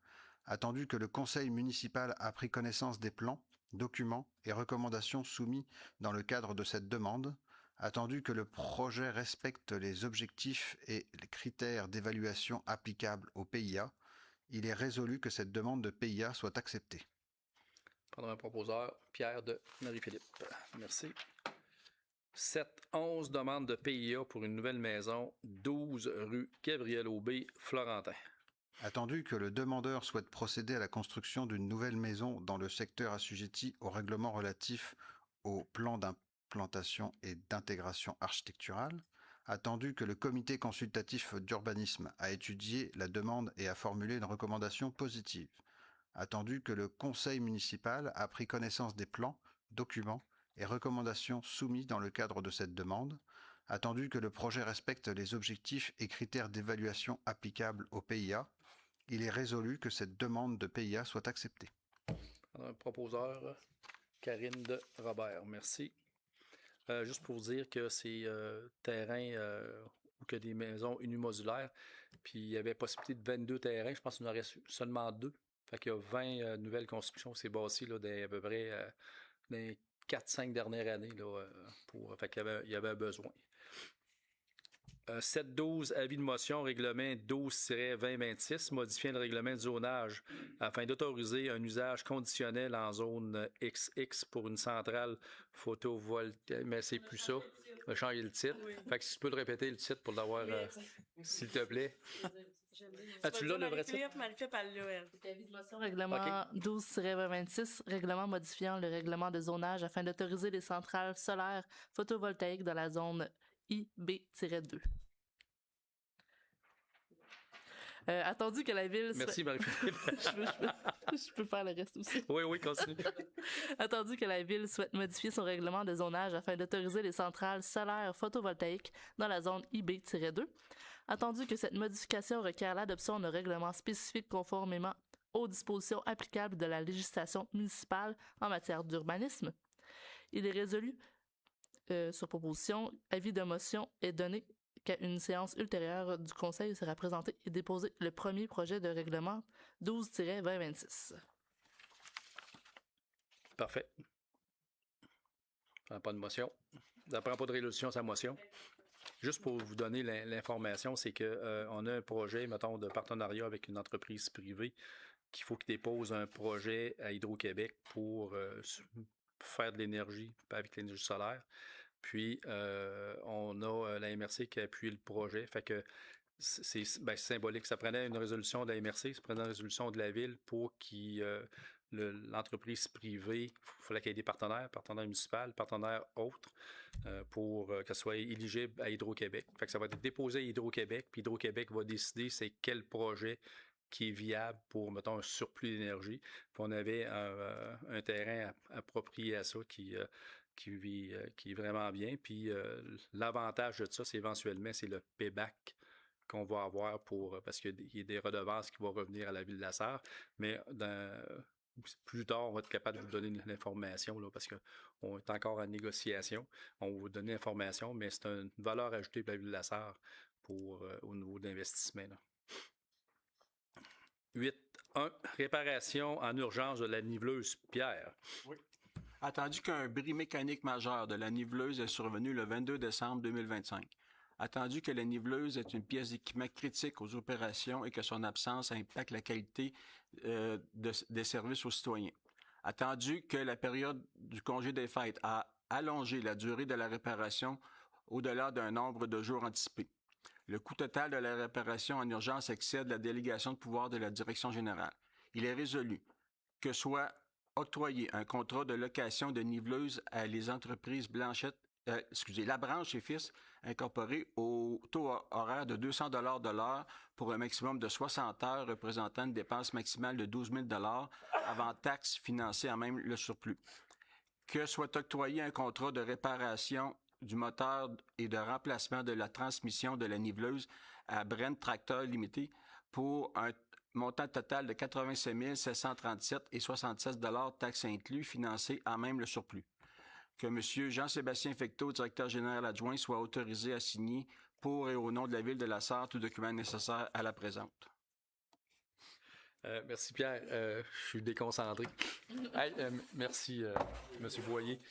attendu que le conseil municipal a pris connaissance des plans, documents et recommandations soumis dans le cadre de cette demande, attendu que le projet respecte les objectifs et les critères d'évaluation applicables au PIA, il est résolu que cette demande de PIA soit acceptée. Prendre un proposeur, Pierre de Marie-Philippe. Merci. 7-11, demande de PIA pour une nouvelle maison, 12 rue Gabriel Aubé, Florentin. Attendu que le demandeur souhaite procéder à la construction d'une nouvelle maison dans le secteur assujetti au règlement relatif au plan d'implantation et d'intégration architecturale, Attendu que le comité consultatif d'urbanisme a étudié la demande et a formulé une recommandation positive. Attendu que le conseil municipal a pris connaissance des plans, documents et recommandations soumis dans le cadre de cette demande. Attendu que le projet respecte les objectifs et critères d'évaluation applicables au PIA, il est résolu que cette demande de PIA soit acceptée. Un proposeur, Karine de Robert. Merci. Juste pour vous dire que c'est terrain où il y a des maisons unimodulaires, puis il y avait possibilité de 22 terrains. Je pense qu'il en reste seulement 2. Fait qu'il y a 20 nouvelles constructions qui s'est bâties là, à peu près dans les 4-5 dernières années. Là, fait qu'il y avait un besoin. 7-12, avis de motion, règlement 12-2026, modifiant le règlement de zonage afin d'autoriser un usage conditionnel en zone XX pour une centrale photovoltaïque. Mais c'est plus ça. On va changer le titre. Oui. Fait que si tu peux le répéter le titre pour l'avoir, s'il te plaît. Ah, tu l'as le vrai titre? Marie-Philippe, elle l'a, elle. Avis de motion, règlement 12-2026, règlement modifiant le règlement de zonage afin d'autoriser les centrales solaires photovoltaïques dans la zone IB-2. Attendu que la ville... Merci, Marie-Philippe. je peux faire le reste aussi. Oui, continue. Attendu que la ville souhaite modifier son règlement de zonage afin d'autoriser les centrales solaires photovoltaïques dans la zone IB-2. Attendu que cette modification requiert l'adoption d'un règlement spécifique conformément aux dispositions applicables de la législation municipale en matière d'urbanisme. Il est résolu, sur proposition, avis de motion est donné qu'à une séance ultérieure du Conseil sera présenté et déposé le premier projet de règlement 12-2026. Parfait. Ça prend pas de motion. Ça prend pas de résolution, sa motion. Juste pour vous donner l'information, c'est que on a un projet, mettons, de partenariat avec une entreprise privée qu'il faut qu'il dépose un projet à Hydro-Québec pour faire de l'énergie avec l'énergie solaire. Puis, on a la MRC qui a appuyé le projet. Fait que c'est symbolique. Ça prenait une résolution de la MRC, ça prenait une résolution de la ville pour l'entreprise privée, il fallait qu'il y ait des partenaires municipaux, partenaires autres, pour qu'elle soit éligible à Hydro-Québec. Fait que ça va être déposé à Hydro-Québec, puis Hydro-Québec va décider c'est quel projet qui est viable pour, mettons, un surplus d'énergie. Puis on avait un terrain approprié à ça qui est vraiment bien. Puis l'avantage de ça, c'est éventuellement, c'est le payback qu'on va avoir parce qu'il y a des redevances qui vont revenir à la Ville de la Sarre. Mais plus tard, on va être capable de vous donner l'information là, parce qu'on est encore en négociation. On va vous donner l'information, mais c'est une valeur ajoutée pour la Ville de la Sarre au niveau d'investissement. 8.1. Réparation en urgence de la niveleuse Pierre. Oui. Attendu qu'un bris mécanique majeur de la niveleuse est survenu le 22 décembre 2025. Attendu que la niveleuse est une pièce d'équipement critique aux opérations et que son absence impacte la qualité des services aux citoyens. Attendu que la période du congé des fêtes a allongé la durée de la réparation au-delà d'un nombre de jours anticipés. Le coût total de la réparation en urgence excède la délégation de pouvoir de la direction générale. Il est résolu que soit octroyer un contrat de location de niveleuse à les entreprises Labranche et Fils incorporées au taux horaire de 200 $ de l'heure pour un maximum de 60 heures représentant une dépense maximale de 12 000 $ avant taxes financées à même le surplus. Que soit octroyé un contrat de réparation du moteur et de remplacement de la transmission de la niveleuse à Brent Tracteur Limité pour un montant total de 85 737,76 $ taxes inclus, financé à même le surplus. Que M. Jean-Sébastien Fecteau, directeur général adjoint, soit autorisé à signer pour et au nom de la Ville de la Sarre tout document nécessaire à la présente. Merci Pierre. Je suis déconcentré. Merci M. Boyer.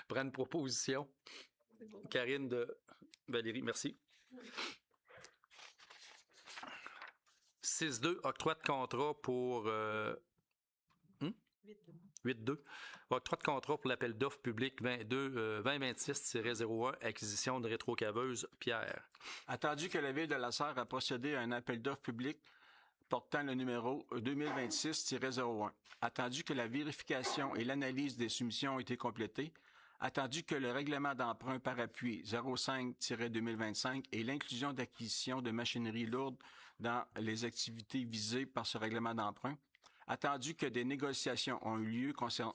Prends une proposition. Karine de Valérie, merci. 6.2, octroi de contrat pour 8.2. Octroi de contrat pour l'appel d'offres public 2026-01, acquisition de rétrocaveuse Pierre. Attendu que la Ville de la Sarre a procédé à un appel d'offres public portant le numéro 2026-01. Attendu que la vérification et l'analyse des soumissions ont été complétées. Attendu que le règlement d'emprunt par appui 05-2025 et l'inclusion d'acquisition de machinerie lourde dans les activités visées par ce règlement d'emprunt. Attendu que des négociations ont eu lieu concernant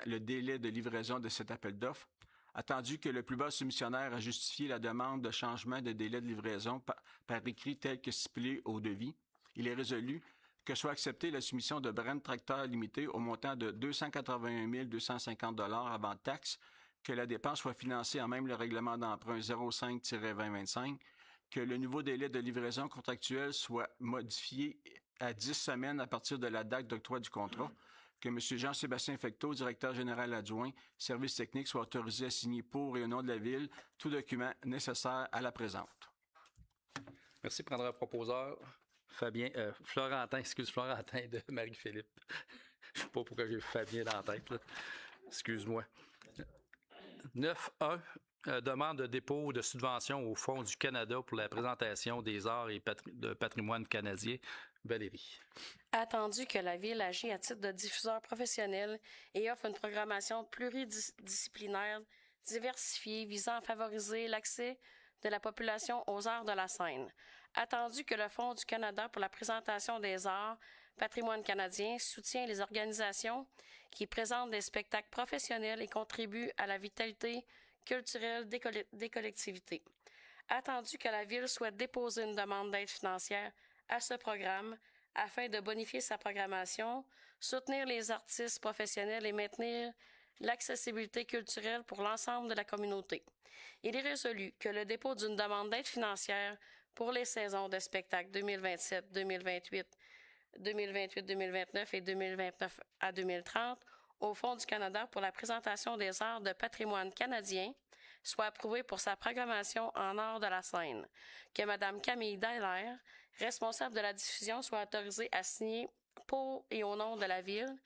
le délai de livraison de cet appel d'offres. Attendu que le plus bas soumissionnaire a justifié la demande de changement de délai de livraison par écrit tel que stipulé au devis. Il est résolu que soit acceptée la soumission de Brent Tracteur Limité au montant de 281 250 $ avant taxe, que la dépense soit financée en même le règlement d'emprunt 05-2025, que le nouveau délai de livraison contractuelle soit modifié à 10 semaines à partir de la date d'octroi du contrat, que M. Jean-Sébastien Fecteau, directeur général adjoint, services techniques, soit autorisé à signer pour et au nom de la Ville tout document nécessaire à la présente. Merci. Prendra un proposeur. Florentin de Marie-Philippe. Je ne sais pas pourquoi j'ai Fabien dans la tête. Là. Excuse-moi. 9.1. Demande de dépôt de subvention au Fonds du Canada pour la présentation des arts et de patrimoine canadien. Valérie. Attendu que la Ville agit à titre de diffuseur professionnel et offre une programmation pluridisciplinaire diversifiée visant à favoriser l'accès de la population aux arts de la scène. Attendu que le Fonds du Canada pour la présentation des arts, patrimoine canadien, soutient les organisations qui présentent des spectacles professionnels et contribuent à la vitalité culturelle des collectivités. Attendu que la Ville souhaite déposer une demande d'aide financière à ce programme afin de bonifier sa programmation, soutenir les artistes professionnels et maintenir l'accessibilité culturelle pour l'ensemble de la communauté. Il est résolu que le dépôt d'une demande d'aide financière pour les saisons de spectacle 2027, 2028, 2029 et 2029 à 2030 au Fonds du Canada pour la présentation des arts de patrimoine canadien soit approuvé pour sa programmation en arts de la scène, que Mme Camille Dallaire, responsable de la diffusion, soit autorisée à signer pour et au nom de la Ville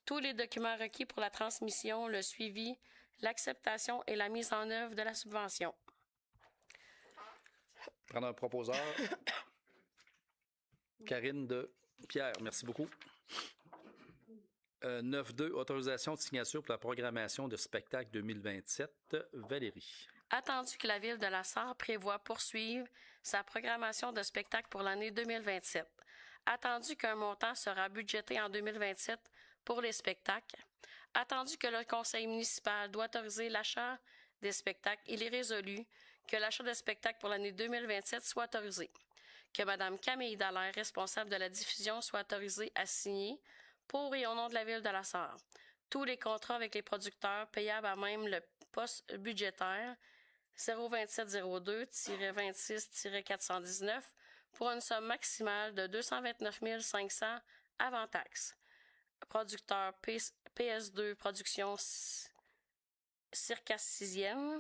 tous les documents requis pour la transmission, le suivi, l'acceptation et la mise en œuvre de la subvention. Prendre un proposeur. Karine de Pierre, merci beaucoup. 9.2, autorisation de signature pour la programmation de spectacle 2027. Valérie. Attendu que la Ville de la Sarre prévoit poursuivre sa programmation de spectacle pour l'année 2027. Attendu qu'un montant sera budgété en 2027 pour les spectacles. Attendu que le conseil municipal doit autoriser l'achat des spectacles, il est résolu que l'achat de spectacles pour l'année 2027 soit autorisé. Que Mme Camille Dallaire, responsable de la diffusion, soit autorisée à signer pour et au nom de la Ville de la Sarre tous les contrats avec les producteurs payables à même le poste budgétaire 02702-26-419 pour une somme maximale de 229 500 avant taxes. Producteur PS2 Production Circassienne,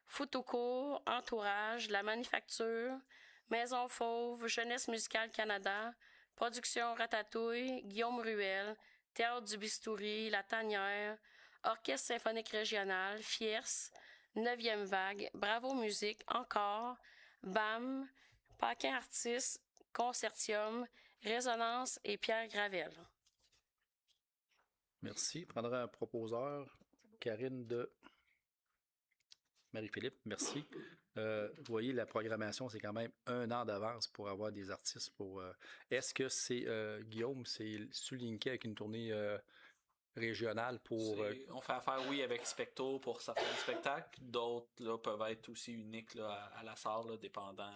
Foutocourt, Entourage, La Manufacture, Maison Fauve, Jeunesse Musicale Canada, Production Ratatouille, Guillaume Ruel, Théâtre du Bistouri, La Tanière, Orchestre symphonique régional, Fierce, 9e Vague, Bravo Musique, Encore, BAM, Paquin Artistes, Concertium, Résonance et Pierre Gravel. Merci. Prendra un proposeur. Karine de Marie-Philippe, merci. Vous voyez, la programmation, c'est quand même 1 an d'avance pour avoir des artistes. Est-ce que c'est, Guillaume, c'est souligné avec une tournée régionale pour... On fait affaire, oui, avec Specto pour certains spectacles. D'autres là, peuvent être aussi uniques là, à la salle, là, dépendant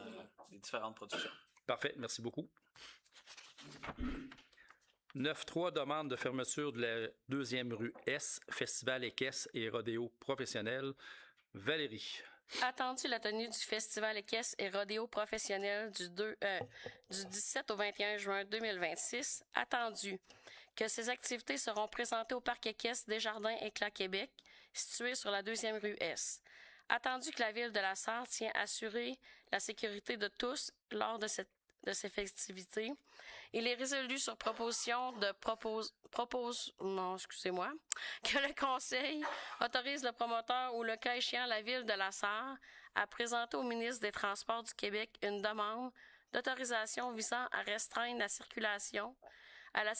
des différentes productions. Parfait, merci beaucoup. 9.3, demande de fermeture de la 2e rue S, Festival équestre et rodéo professionnel. Valérie. Attendu la tenue du Festival équestre et rodéo professionnel du 17 au 21 juin 2026, attendu que ces activités seront présentées au Parc équestre Desjardins Éclat Québec, situé sur la 2e rue S. Attendu que la Ville de la Sarre tient à assurer la sécurité de tous lors de ces festivités, il est résolu sur proposition de que le Conseil autorise le promoteur ou le cas échéant la Ville de la Sarre à présenter au ministre des Transports du Québec une demande d'autorisation visant à restreindre la circulation à la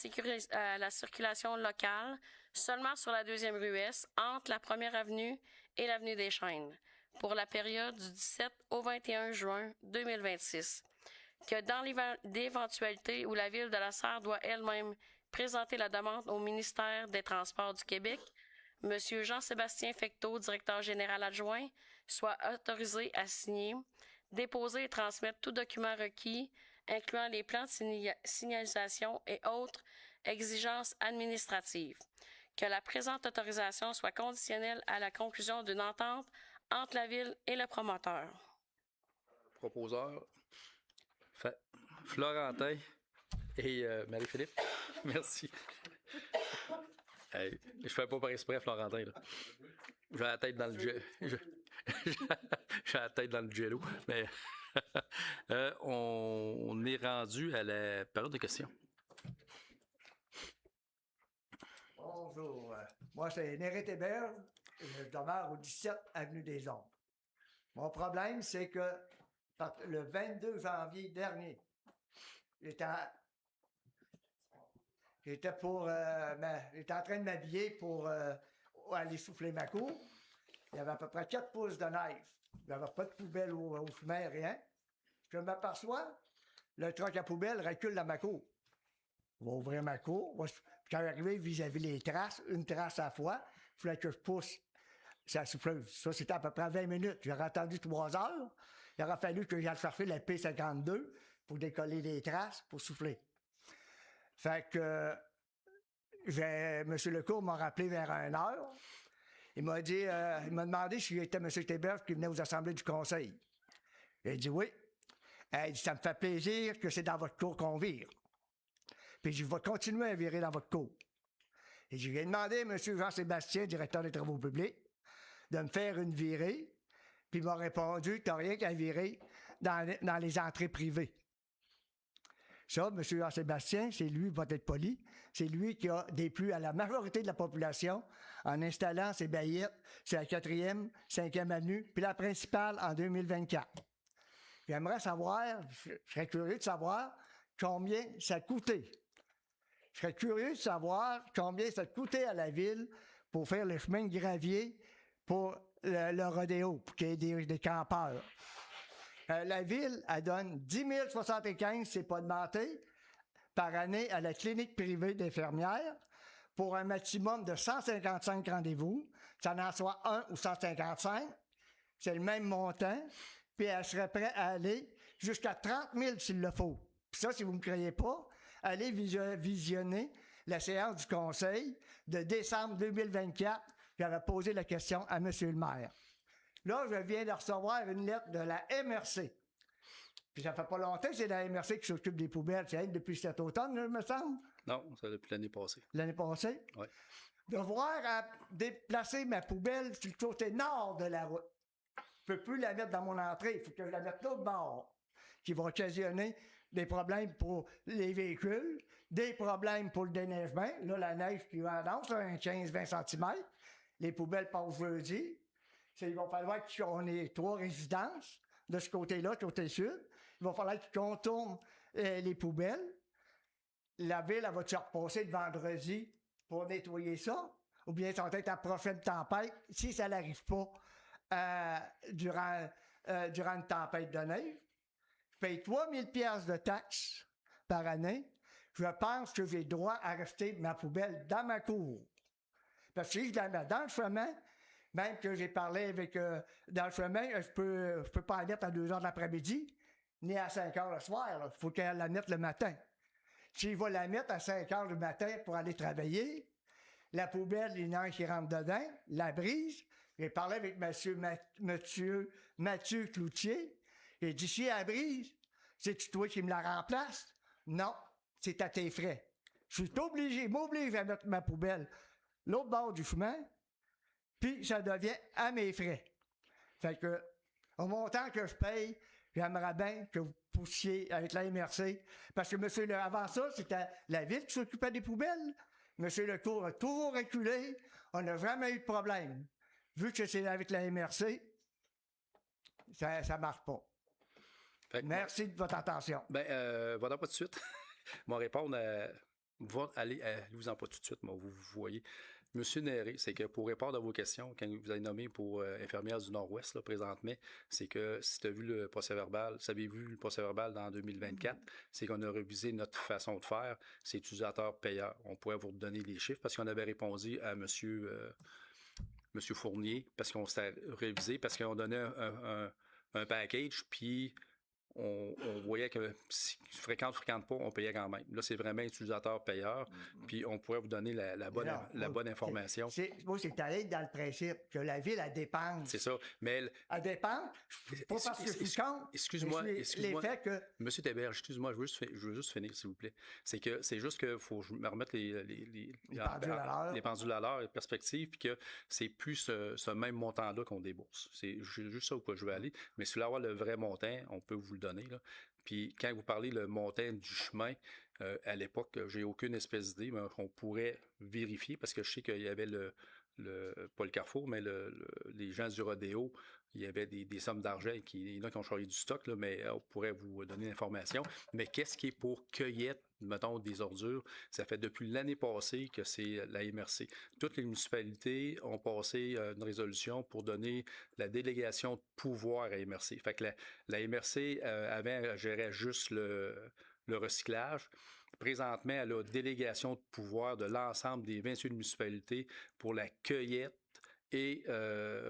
circulation locale seulement sur la 2e rue Est, entre la 1er avenue et l'avenue des Chênes, pour la période du 17 au 21 juin 2026. Que dans l'éventualité où la Ville de la Sarre doit elle-même présenter la demande au ministère des Transports du Québec, M. Jean-Sébastien Fecteau, directeur général adjoint, soit autorisé à signer, déposer et transmettre tout document requis, incluant les plans de signalisation et autres exigences administratives. Que la présente autorisation soit conditionnelle à la conclusion d'une entente entre la Ville et le promoteur. Proposeur, Florentin et Marie-Philippe. Merci. Hey, je fais pas par exprès, Florentin. Là. J'ai la tête dans le j'ai la tête dans le jello. Mais on est rendu à la période de questions. Bonjour. Moi, c'est Nérite Héberge. Je demeure au 17 Avenue des Ombres. Mon problème, c'est que le 22 janvier dernier, j'étais en train de m'habiller pour aller souffler ma cour. Il y avait à peu près 4 pouces de neige. Il n'y avait pas de poubelle au chemin, rien. Je m'aperçois, le truck à poubelle recule dans ma cour. Je vais ouvrir ma cour. Quand je suis arrivé vis-à-vis les traces, une trace à la fois, il fallait que je pousse sa souffleuse. Ça, c'était à peu près 20 minutes. J'aurais attendu 3 heures. Il aurait fallu que j'aille chercher la P52 pour décoller les traces, pour souffler. Fait que M. Lecourt m'a rappelé vers 1h. Il m'a demandé si j'étais M. Téberge qui venait aux assemblées du conseil. J'ai dit oui. Il dit, ça me fait plaisir que c'est dans votre cour qu'on vire. Puis je vais continuer à virer dans votre cour. Et j'ai demandé à M. Jean-Sébastien, directeur des travaux publics, de me faire une virée. Puis il m'a répondu, tu n'as rien qu'à virer dans les entrées privées. Ça, M. Jean-Sébastien, c'est lui, va être poli, c'est lui qui a déplu à la majorité de la population en installant ses baillettes sur la 4e, 5e avenue, puis la principale en 2024. J'aimerais savoir, je serais curieux de savoir combien ça coûtait. Je serais curieux de savoir combien ça coûtait à la ville pour faire le chemin de gravier pour le rodéo, pour qu'il y ait des campeurs. La ville, elle donne 10 075, c'est pas demandé, par année à la clinique privée d'infirmières pour un maximum de 155 rendez-vous. Ça en soit 1 ou 155, c'est le même montant, puis elle serait prête à aller jusqu'à 30 000 s'il le faut. Puis ça, si vous ne me croyez pas, allez visionner la séance du conseil de décembre 2024. J'avais posé la question à M. le maire. Là, je viens de recevoir une lettre de la MRC. Puis ça fait pas longtemps que c'est la MRC qui s'occupe des poubelles. C'est depuis cet automne, il me semble. Non, c'est depuis l'année passée. L'année passée? Oui. Devoir déplacer ma poubelle sur le côté nord de la route. Je ne peux plus la mettre dans mon entrée. Il faut que je la mette l'autre bord, qui va occasionner des problèmes pour les véhicules, des problèmes pour le déneigement. Là, la neige qui va annonce, un 15-20 cm. Les poubelles passent jeudi. Il va falloir qu'on ait 3 résidences de ce côté-là, côté sud. Il va falloir qu'ils contournent les poubelles. La ville, elle va-tu repasser le vendredi pour nettoyer ça? Ou bien ça va être la prochaine tempête, si ça n'arrive pas durant une tempête de neige. Je paye 3 000 $ de taxes par année. Je pense que j'ai droit à rester ma poubelle dans ma cour. Parce que si je la mets dans le chemin, même que j'ai parlé avec dans le chemin, je peux pas la mettre à 2 heures de l'après-midi, ni à 5 heures le soir. Il faut qu'elle la mette le matin. S'il va la mettre à 5 heures du matin pour aller travailler, la poubelle, il y en a un qui rentre dedans, la brise. J'ai parlé avec Mathieu Cloutier. J'ai dit, si elle brise, c'est-tu toi qui me la remplace? Non, c'est à tes frais. Je suis m'oblige à mettre ma poubelle l'autre bord du chemin, puis ça devient à mes frais. Fait que, au montant que je paye, j'aimerais bien que vous poussiez avec la MRC, parce que avant ça, c'était la ville qui s'occupait des poubelles. M. Lecourt a toujours reculé, on n'a jamais eu de problème. Vu que c'est avec la MRC, ça ne marche pas. Merci de votre attention. Voilà, pas tout de suite. Je vais répondre à... Allez-vous-en pas tout de suite, moi, vous voyez. Monsieur Néré, c'est que pour répondre à vos questions, quand vous avez nommé pour infirmière du Nord-Ouest, là, présentement, c'est que si tu as vu le procès-verbal, si vous avez vu le procès-verbal dans 2024, c'est qu'on a révisé notre façon de faire, c'est utilisateur-payeur. On pourrait vous redonner les chiffres parce qu'on avait répondu à Monsieur Fournier, parce qu'on s'était révisé, parce qu'on donnait un package, puis on voyait que si fréquente pas, on payait quand même. Là, c'est vraiment utilisateur-payeur, puis on pourrait vous donner la bonne information. Moi, c'est allé dans le principe que la ville, elle dépense. C'est ça. Mais elle dépense, pas parce que je suis contre. Excuse-moi. L'effet que... Monsieur Théberge, excuse-moi, je veux juste finir, s'il vous plaît. C'est juste que faut que je me remette les pendules à l'heure, les perspectives, puis que c'est plus ce même montant-là qu'on débourse. C'est juste ça où je veux aller. Mais si vous voulez avoir le vrai montant, on peut vous le donner, là. Puis quand vous parlez le montant du chemin, à l'époque, j'ai aucune espèce d'idée, mais on pourrait vérifier parce que je sais qu'il y avait pas le Carrefour, mais les gens du rodéo, il y avait des sommes d'argent il y en a qui ont chargé du stock, là, mais on pourrait vous donner l'information. Mais qu'est-ce qui est pour cueillette, mettons, des ordures? Ça fait depuis l'année passée que c'est la MRC. Toutes les municipalités ont passé une résolution pour donner la délégation de pouvoir à MRC. Fait que la MRC, avant, elle gérait juste le recyclage. Présentement, elle a délégation de pouvoir de l'ensemble des 28 municipalités pour la cueillette et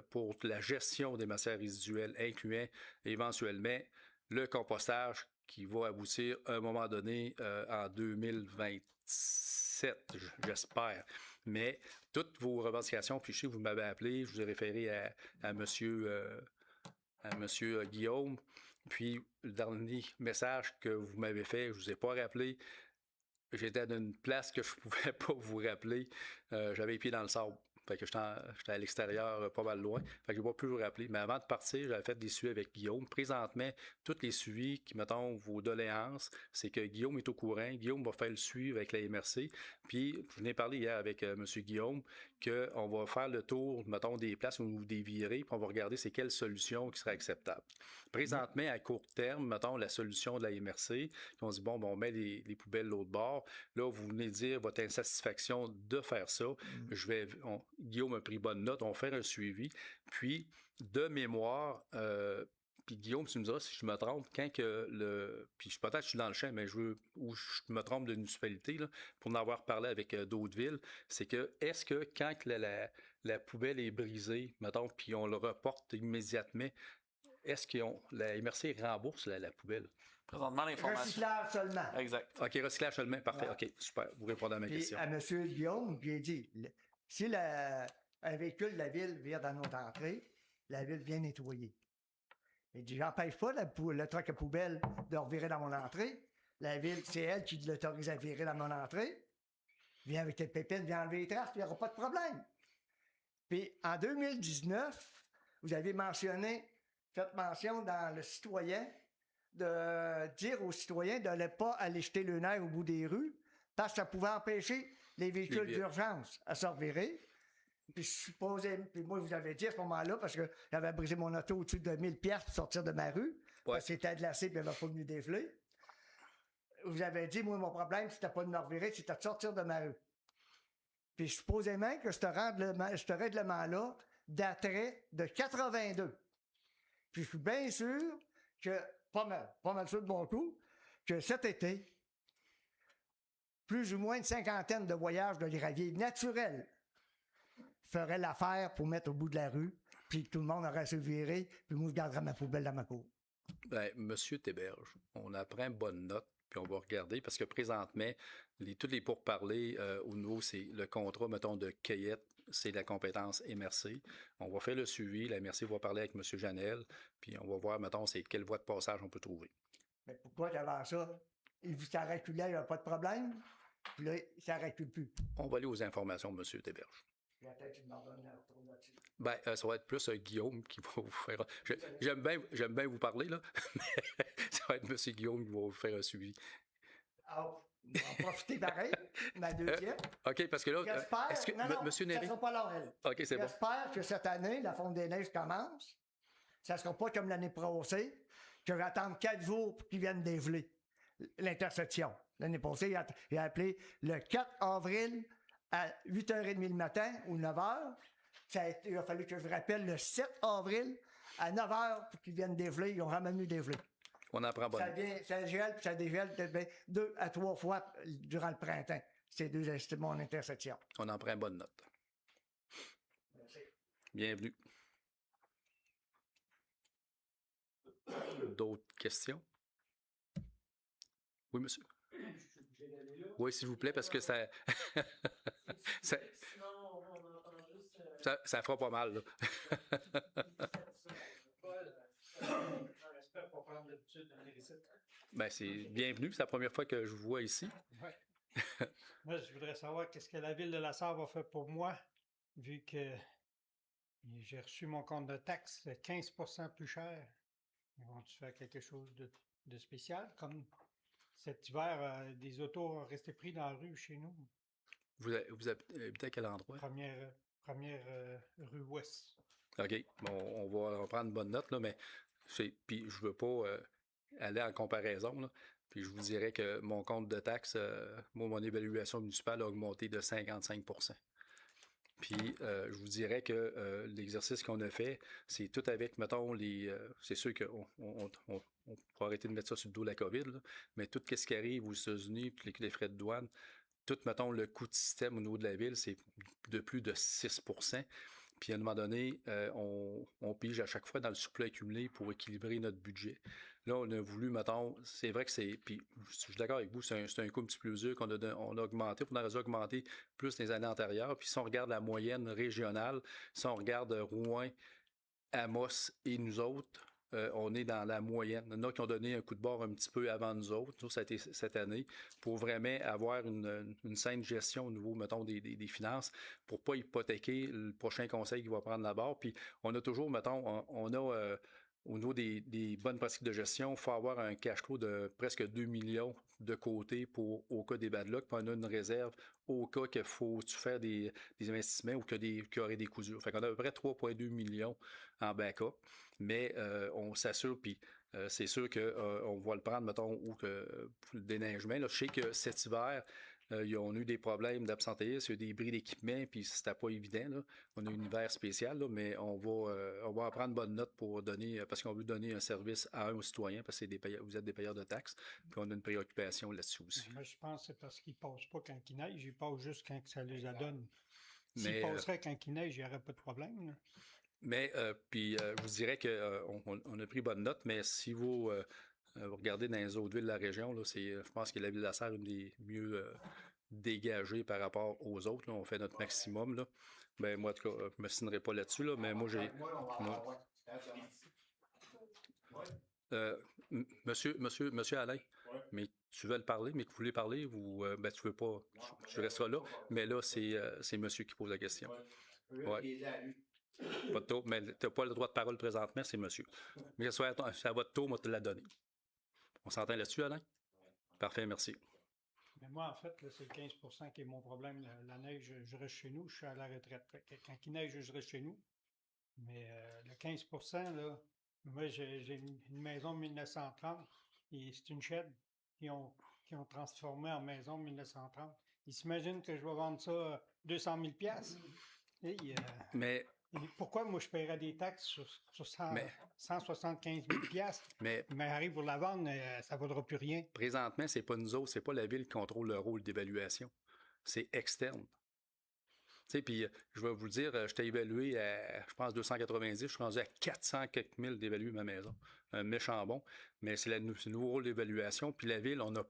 pour la gestion des matières résiduelles, incluant éventuellement le compostage qui va aboutir à un moment donné en 2027, j'espère. Mais toutes vos revendications, puis je sais que vous m'avez appelé, je vous ai référé à monsieur Guillaume, puis le dernier message que vous m'avez fait, je vous ai pas rappelé. J'étais dans une place que je pouvais pas vous rappeler. J'avais les pieds dans le sable. Fait que j'étais à l'extérieur, pas mal loin. Fait que je ne vais pas plus vous rappeler. Mais avant de partir, j'avais fait des suivis avec Guillaume. Présentement, tous les suivis qui, mettons, vos doléances, c'est que Guillaume est au courant. Guillaume va faire le suivi avec la MRC. Puis, je venais parler hier avec M. Guillaume qu'on va faire le tour, mettons, des places où des virées, puis on va regarder c'est quelle solution qui serait acceptable. Présentement, à court terme, mettons, la solution de la MRC, on dit, bon, on met les poubelles de l'autre bord. Là, vous venez dire votre insatisfaction de faire ça. Guillaume a pris bonne note, on va faire un suivi. Puis, de mémoire, puis Guillaume, tu me diras si je me trompe, quand que puis peut-être que je suis dans le champ, mais je me trompe de municipalité, là, pour en avoir parlé avec d'autres villes, c'est que, est-ce que quand la poubelle est brisée, mettons, puis on le reporte immédiatement, est-ce que la MRC rembourse la poubelle? Présentement, l'information. Recyclage seulement. Exact. OK, recyclage seulement. Parfait. Ouais. OK, super. Vous répondez à ma question. À M. Guillaume, j'ai dit, si un véhicule de la ville vient dans notre entrée, la ville vient nettoyer. Il dit, j'empêche pas le truck à poubelle de revirer dans mon entrée. La ville, c'est elle qui l'autorise à virer dans mon entrée. Viens avec tes pépines, viens enlever les traces, puis il n'y aura pas de problème. Puis en 2019, vous avez fait mention dans le citoyen de dire aux citoyens de ne pas aller jeter le nerf au bout des rues parce que ça pouvait empêcher les véhicules d'urgence à se revirer. Puis moi, je vous avais dit à ce moment-là, parce que j'avais brisé mon auto au-dessus de 1000 pièces pour sortir de ma rue, parce que c'était glacé et il n'avait pas venu dégeler. Vous avez dit, moi, mon problème, c'était pas de me revirer, c'était de sortir de ma rue. Puis supposément que ce règlement-là daterait de 82. Puis je suis bien sûr que, pas mal sûr de mon coup, que cet été, plus ou moins une cinquantaine de voyages de gravier naturels feraient l'affaire pour mettre au bout de la rue, puis tout le monde aurait se viré, puis moi, je garderais ma poubelle dans ma cour. Ben, Monsieur Théberge, on apprend bonne note, puis on va regarder, parce que présentement, tous les pourparlers au niveau, c'est le contrat, mettons, de cueillette, c'est la compétence MRC. On va faire le suivi, la MRC va parler avec M. Janel, puis on va voir, mettons, c'est quelle voie de passage on peut trouver. Mais pourquoi avant ça, il s'arrête plus là, il n'y a pas de problème, puis là, il s'arrête plus. On va aller aux informations de M. Théberge. Ben, ça va être plus Guillaume qui va vous faire... J'aime bien vous parler, là, mais ça va être M. Guillaume qui va vous faire un suivi. Ah, on va en profiter pareil, ma deuxième. OK, parce que là... est-ce que M. Néré... ça sera pas long, elle. OK, c'est bon. J'espère que cette année, la fonte des neiges commence. Ça ne sera pas comme l'année passée, que je vais attendre 4 jours pour qu'ils viennent dégeler l'intersection. L'année passée, il a appelé le 4 avril à 8h30 le matin ou 9h. Il a fallu que je rappelle le 7 avril à 9h pour qu'ils viennent dégeler. Ils ont ramené dégeler. On en prend bonne Ça, note. ça gèle, puis ça dégèle peut-être 2 à 3 fois durant le printemps. C'est mon intersection. On en prend bonne note. Bienvenue. D'autres questions? Oui, monsieur. Oui, s'il vous plaît, parce que ça... ça fera pas mal, là. Ben, c'est bienvenue. C'est la première fois que je vous vois ici. Ouais. Moi, je voudrais savoir qu'est-ce que la ville de La Sarre va faire pour moi, vu que j'ai reçu mon compte de taxes 15% plus cher. Ils vont-tu faire quelque chose de spécial? Comme cet hiver, des autos ont resté pris dans la rue chez nous. Vous habitez à quel endroit? Première rue ouest. OK. Bon, on va prendre une bonne note, là, mais puis je veux pas aller en comparaison, là. Puis je vous dirais que mon compte de taxes, mon évaluation municipale a augmenté de 55%. Puis je vous dirais que l'exercice qu'on a fait, c'est tout avec, mettons, c'est sûr qu'on va arrêter de mettre ça sur le dos de la COVID, là, mais tout ce qui arrive aux États-Unis, puis les frais de douane, tout, mettons, le coût de système au niveau de la ville, c'est de plus de 6%. Puis à un moment donné, on pige à chaque fois dans le surplus accumulé pour équilibrer notre budget. Là, on a voulu, mettons, c'est vrai que c'est... Puis je suis d'accord avec vous, c'est un coût un petit peu plus dur qu'on a augmenté. On aurait dû augmenter plus les années antérieures. Puis si on regarde la moyenne régionale, si on regarde Rouen, Amos et nous autres, on est dans la moyenne. Il y en a qui ont donné un coup de bord un petit peu avant nous autres. Ça a été cette année pour vraiment avoir une saine gestion au niveau, mettons, des finances pour pas hypothéquer le prochain conseil qui va prendre la barre. Puis on a toujours, mettons, on a au niveau des bonnes pratiques de gestion, il faut avoir un cash flow de presque 2 millions de côté au cas des bad luck. Puis on a une réserve au cas qu'il faut faire des investissements ou qu'il y aurait des coups durs. Fait qu'on a à peu près 3,2 millions en backup. Mais on s'assure, puis c'est sûr qu'on va le prendre, mettons, ou que le déneigement. Là, je sais que cet hiver, ils ont eu des problèmes d'absentéisme, il y a eu des bris d'équipement, puis c'était pas évident. Là. On a eu un hiver spécial, là, mais on va en prendre bonne note pour donner, parce qu'on veut donner un service à aux citoyens, parce que vous êtes des payeurs de taxes, puis on a une préoccupation là-dessus aussi. Moi, je pense que c'est parce qu'ils ne passent pas quand il neige, ils passent juste quand ça les adonne. S'ils Mais, passeraient quand il neige, il n'y aurait pas de problème. Là. Mais, puis, je vous dirais qu'on a pris bonne note, mais si vous regardez dans les autres villes de la région, là, je pense que la ville de La Sarre est une des mieux dégagées par rapport aux autres. Là. On fait notre maximum. Là. Ben, moi, en tout cas, je ne me signerai pas là-dessus, là, mais moi, j'ai... Monsieur Alain, mais tu veux le parler, mais que vous voulez parler, ou ben, tu veux pas, tu resteras là, mais là, c'est monsieur qui pose la question. Ouais. Pas de tour, mais tu n'as pas le droit de parole présentement, c'est monsieur. Mais c'est à votre tour, moi, te la donner. On s'entend là-dessus, Alain? Parfait, merci. Mais moi, en fait, là, c'est le 15% qui est mon problème. La neige, je reste chez nous, je suis à la retraite. Quand il neige, je reste chez nous. Mais le 15%, là, moi, j'ai une maison de 1930 et c'est une shed qui ont transformé en maison de 1930. Ils s'imaginent que je vais vendre ça 200 000 $. Mais... Pourquoi moi je paierais des taxes sur 175 000 $? Mais arrive pour la vendre, ça ne vaudra plus rien. Présentement, c'est pas nous autres, c'est pas la ville qui contrôle le rôle d'évaluation. C'est externe. Tu sais, puis je vais vous le dire, je t'ai évalué à, je pense, 290, je suis rendu à 400 quelques mille d'évaluer ma maison. Un méchant bon, mais c'est le nouveau rôle d'évaluation. Puis la ville, on n'a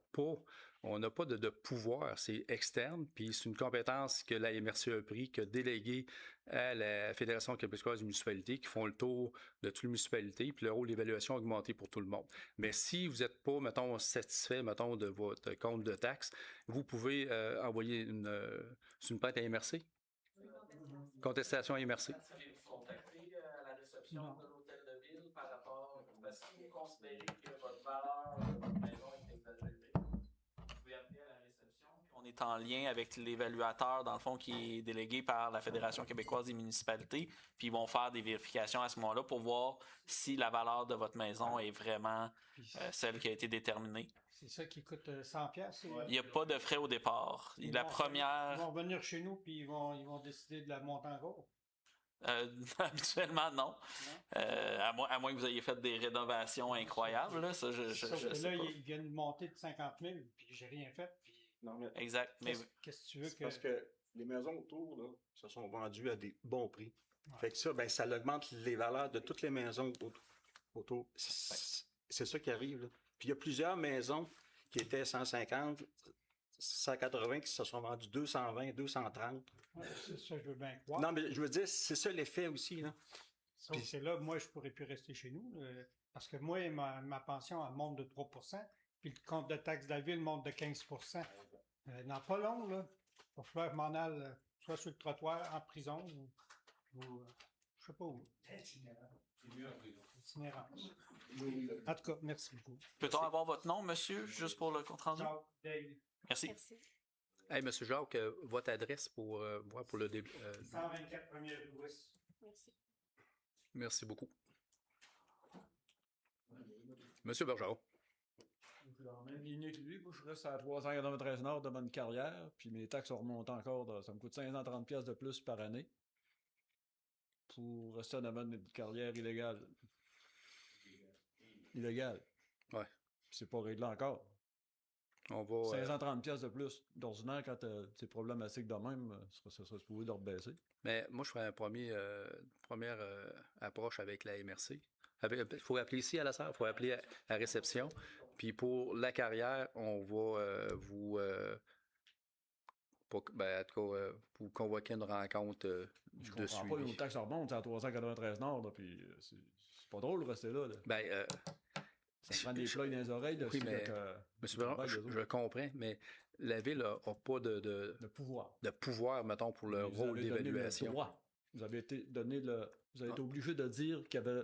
pas de pouvoir, c'est externe, puis c'est une compétence que la MRC a pris, que déléguée à la Fédération québécoise des municipalités, qui font le tour de toutes les municipalités, puis le rôle d'évaluation a augmenté pour tout le monde. Mais si vous n'êtes pas, mettons, satisfait, mettons, de votre compte de taxes, vous pouvez envoyer une plainte à MRC. Contestation à MRC. Contacter à la réception de l'hôtel de ville par rapport, parce que si vous considérez que votre valeur de votre maison est exagérée, vous pouvez appeler à la réception. On est en lien avec l'évaluateur, dans le fond, qui est délégué par la Fédération québécoise des municipalités, puis ils vont faire des vérifications à ce moment-là pour voir si la valeur de votre maison est vraiment celle qui a été déterminée. C'est ça qui coûte 100 pièces. Il n'y a pas de frais au départ. Ils La vont première, venir chez nous puis ils vont décider de la monter en gros. habituellement, non. À moins que vous ayez fait des rénovations incroyables. Là, ça, je Sauf que sais là, pas. ils viennent monter de 50 000 puis j'ai rien fait. Puis Non, mais Exact. Mais qu'est-ce que tu veux c'est parce que les maisons autour, là, se sont vendues à des bons prix. Ouais. Fait que ça, ben, ça augmente les valeurs de toutes les maisons autour. C'est ça qui arrive, là. Puis il y a plusieurs maisons qui étaient 150, 180 qui se sont vendues 220, 230. ouais, c'est ça, je veux bien croire. Non, mais je veux dire, c'est ça l'effet aussi, là. Sauf que là, moi, je pourrais plus rester chez nous. Parce que moi, ma pension, elle monte de 3 puis le compte de taxe de la ville monte de 15 dans pas long, là, il va falloir que je m'en aille soit sur le trottoir, en prison, ou je sais pas où. Itinérance. En tout cas, merci beaucoup. peut-on avoir votre nom, monsieur, juste pour le compte rendu? Ciao, Dave. Merci. Merci. Hey, Monsieur Jacques, votre adresse pour voir pour le début. 124 1er rue Louis. Merci. Merci beaucoup. Monsieur Bergeron. Dans la même lignée que lui, moi, je reste à 393 Nord de bonne carrière, puis mes taxes ont remonté encore. Ça me coûte 530 pièces de plus par année pour rester dans une carrière illégale. Illégale. Ouais. Puis c'est pas réglé encore. On va. 530 pièces de plus. D'ordinaire, quand c'est problématique de même, ça serait supposé de rebaisser. Mais moi, je ferais première approche avec la MRC. Il faut appeler ici à la salle, il faut appeler à la réception. Puis pour la carrière, on va vous en tout cas, vous convoquer une rencontre Je de comprends pas, nos suivi. taxes remontent, c'est à 393 Nord, là, puis c'est pas drôle de rester là. Ça prend des ploys dans les oreilles. Oui, mais, Monsieur Bergeron, je comprends, mais la Ville n'a pas de pouvoir, mettons, pour le Mais vous rôle avez donné le d'évaluation. droit. Vous avez été obligé de dire qu'il y avait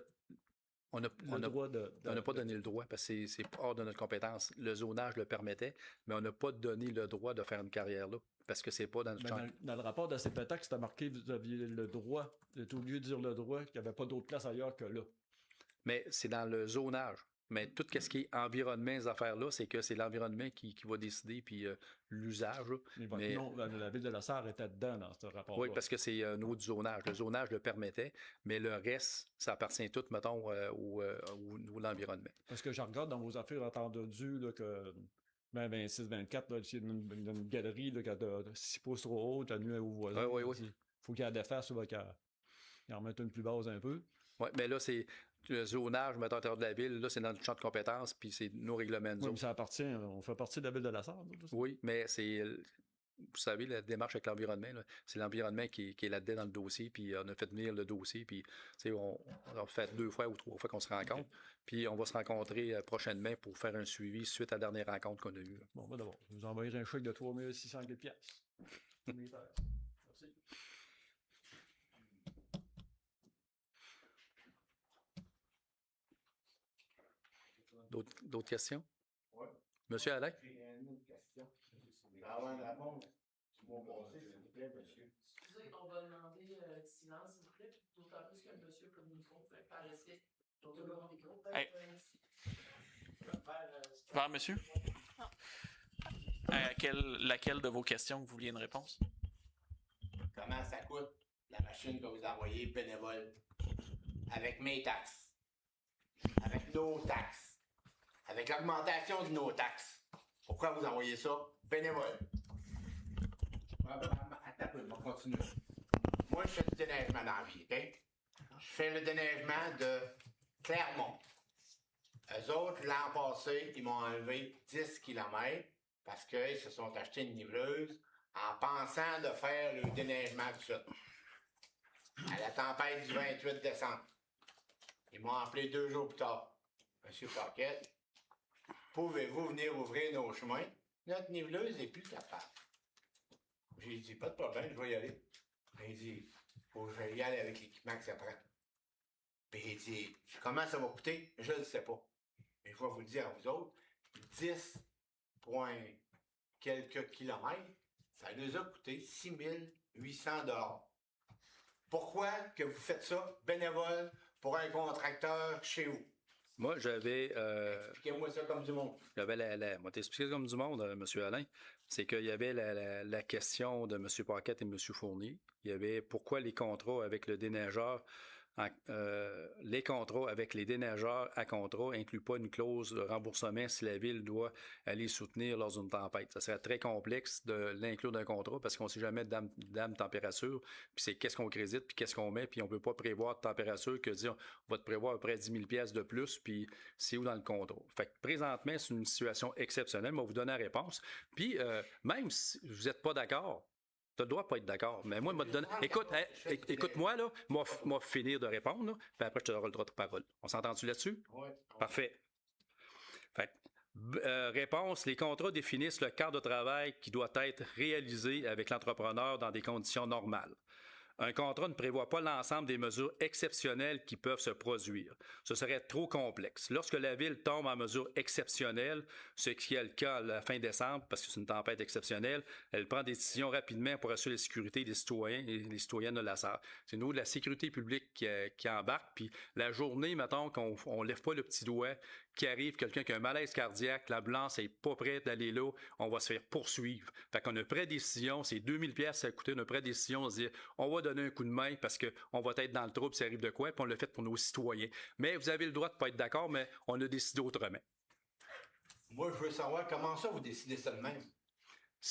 On n'a pas donné le droit parce que c'est hors de notre compétence. Le zonage le permettait, mais on n'a pas donné le droit de faire une carrière là parce que c'est pas dans notre champ. Dans le rapport de CPTAC, c'était marqué que vous aviez le droit. Vous êtes obligé de dire le droit qu'il n'y avait pas d'autre place ailleurs que là. Mais c'est dans le zonage. Mais tout ce qui est environnement, ces affaires-là, c'est que c'est l'environnement qui va décider, puis l'usage. Là. Mais non, la Ville de la Sarre était dedans dans ce rapport-là. Oui, parce que c'est un autre zonage. Le zonage le permettait, mais le reste, ça appartient tout, mettons, au l'environnement. Parce que je regarde dans vos affaires entendues là, que 26-24, là, il y a une galerie là, qui a de 6 pouces trop haute, la nuit aux voisins. Oui. Il faut qu'il y ait des faces, qu'il en remette une plus basse un peu. Oui, mais là, c'est le zonage, mettons, à l'intérieur de la ville, là, c'est dans le champ de compétences, puis c'est nos règlements. Oui, mais ça appartient, on fait partie de la Ville de la Sarre. Oui, mais c'est, vous savez, la démarche avec l'environnement, là, c'est l'environnement qui est là-dedans dans le dossier, puis on a fait venir le dossier, puis on a fait 2 fois ou 3 fois qu'on se rencontre, puis on va se rencontrer prochainement pour faire un suivi suite à la dernière rencontre qu'on a eue. Là. Bon, ben d'abord, je vous envoyer un chèque de 3 600 pièces. Merci. D'autres questions? Oui. Monsieur Alain? J'ai une autre question. Avant de répondre, tu m'as passé, s'il vous plaît, monsieur. Excusez, on va demander silence, s'il vous plaît, d'autant plus que monsieur comme micro fait par respect. Hey. Vers monsieur? Laquelle de vos questions que vous vouliez une réponse? Comment ça coûte la machine que vous envoyez bénévole? Avec mes taxes. Avec nos taxes. Avec l'augmentation de nos taxes. Pourquoi vous envoyez ça bénévole? Attends un peu, on va continuer. Moi, je fais du déneigement dans la vie, OK? Je fais le déneigement de Clermont. Eux autres, l'an passé, ils m'ont enlevé 10 km parce qu'ils se sont achetés une niveleuse en pensant de faire le déneigement tout ça. À la tempête du 28 décembre. Ils m'ont appelé 2 jours plus tard. Monsieur Paquette, pouvez-vous venir ouvrir nos chemins? Notre niveleuse n'est plus capable. J'ai dit, pas de problème, je vais y aller. Il dit, faut que j'aille y aller avec l'équipement que ça prend. Puis il dit, comment ça va coûter? Je ne le sais pas. Mais je vais vous le dire à vous autres, 10 point quelques kilomètres, ça nous a coûté 6 800 $. Pourquoi que vous faites ça bénévole pour un contracteur chez vous? Moi, j'avais... Expliquez-moi ça comme du monde. Moi, t'expliquer comme du monde, M. Alain. C'est qu'il y avait la question de M. Paquette et M. Fournier. Il y avait pourquoi les contrats avec le déneigeur... les contrats avec les déneigeurs à contrat n'incluent pas une clause de remboursement si la ville doit aller soutenir lors d'une tempête. Ça serait très complexe de l'inclure dans un contrat parce qu'on ne sait jamais dame température, puis c'est qu'est-ce qu'on crédite, puis qu'est-ce qu'on met, puis on ne peut pas prévoir de température que dire on va te prévoir à peu près 10 000 pièces de plus, puis c'est où dans le contrat. Fait que présentement, c'est une situation exceptionnelle, mais on va vous donner la réponse. Puis même si vous n'êtes pas d'accord, tu as le droit de pas être d'accord. Mais moi, je te donne. Écoute-moi, là. Moi, finir de répondre, là, puis après, je te donnerai le droit de parole. On s'entend-tu là-dessus? Oui. Parfait. Fait réponse, les contrats définissent le cadre de travail qui doit être réalisé avec l'entrepreneur dans des conditions normales. Un contrat ne prévoit pas l'ensemble des mesures exceptionnelles qui peuvent se produire. Ce serait trop complexe. Lorsque la Ville tombe en mesure exceptionnelle, ce qui est le cas à la fin décembre, parce que c'est une tempête exceptionnelle, elle prend des décisions rapidement pour assurer la sécurité des citoyens et des citoyennes de la SAR. C'est nous, de la sécurité publique qui embarque, puis la journée, mettons, qu'on ne lève pas le petit doigt, qui arrive quelqu'un qui a un malaise cardiaque, l'ambulance n'est pas prête d'aller là, on va se faire poursuivre. Fait qu'on a une pré-décision, c'est 2000 pièces ça a coûté une pré-décision, on se dit on va donner un coup de main parce qu'on va être dans le trouble si ça arrive de quoi, puis on l'a fait pour nos citoyens. Mais vous avez le droit de ne pas être d'accord, mais on a décidé autrement. Moi, je veux savoir comment ça vous décidez ça de même.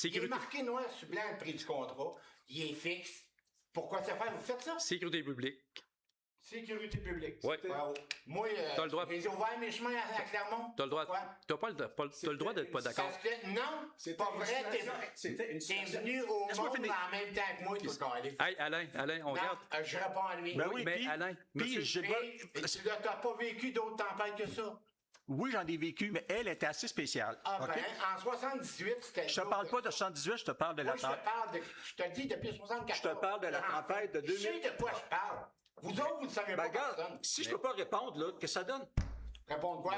Il est marqué noir sur blanc le prix du contrat, il est fixe. Pourquoi ça fait? Vous faites ça? Sécurité publique. Sécurité publique. Oui. Moi, t'as le droit. J'ai ouvert mes chemins à Clermont. T'as le droit. T'as le droit d'être pas d'accord. Non, c'est pas vrai. T'es venu au monde en même temps que moi, toi, Hey, Alain, on regarde. Je réponds à lui. Ben oui, mais Alain, puis tu n'as pas vécu d'autres tempêtes que ça? Oui, j'en ai vécu, mais elle était assez spéciale. Ah ben, en 78, c'était... Je te parle pas de 78, je te parle de la tempête. Je te dis depuis 74. Je te parle de la tempête de 2000. Je sais de quoi je parle. Vous autres, vous ne savez pas personne. Si je peux pas répondre, là, qu'est-ce que ça donne? Répondre quoi?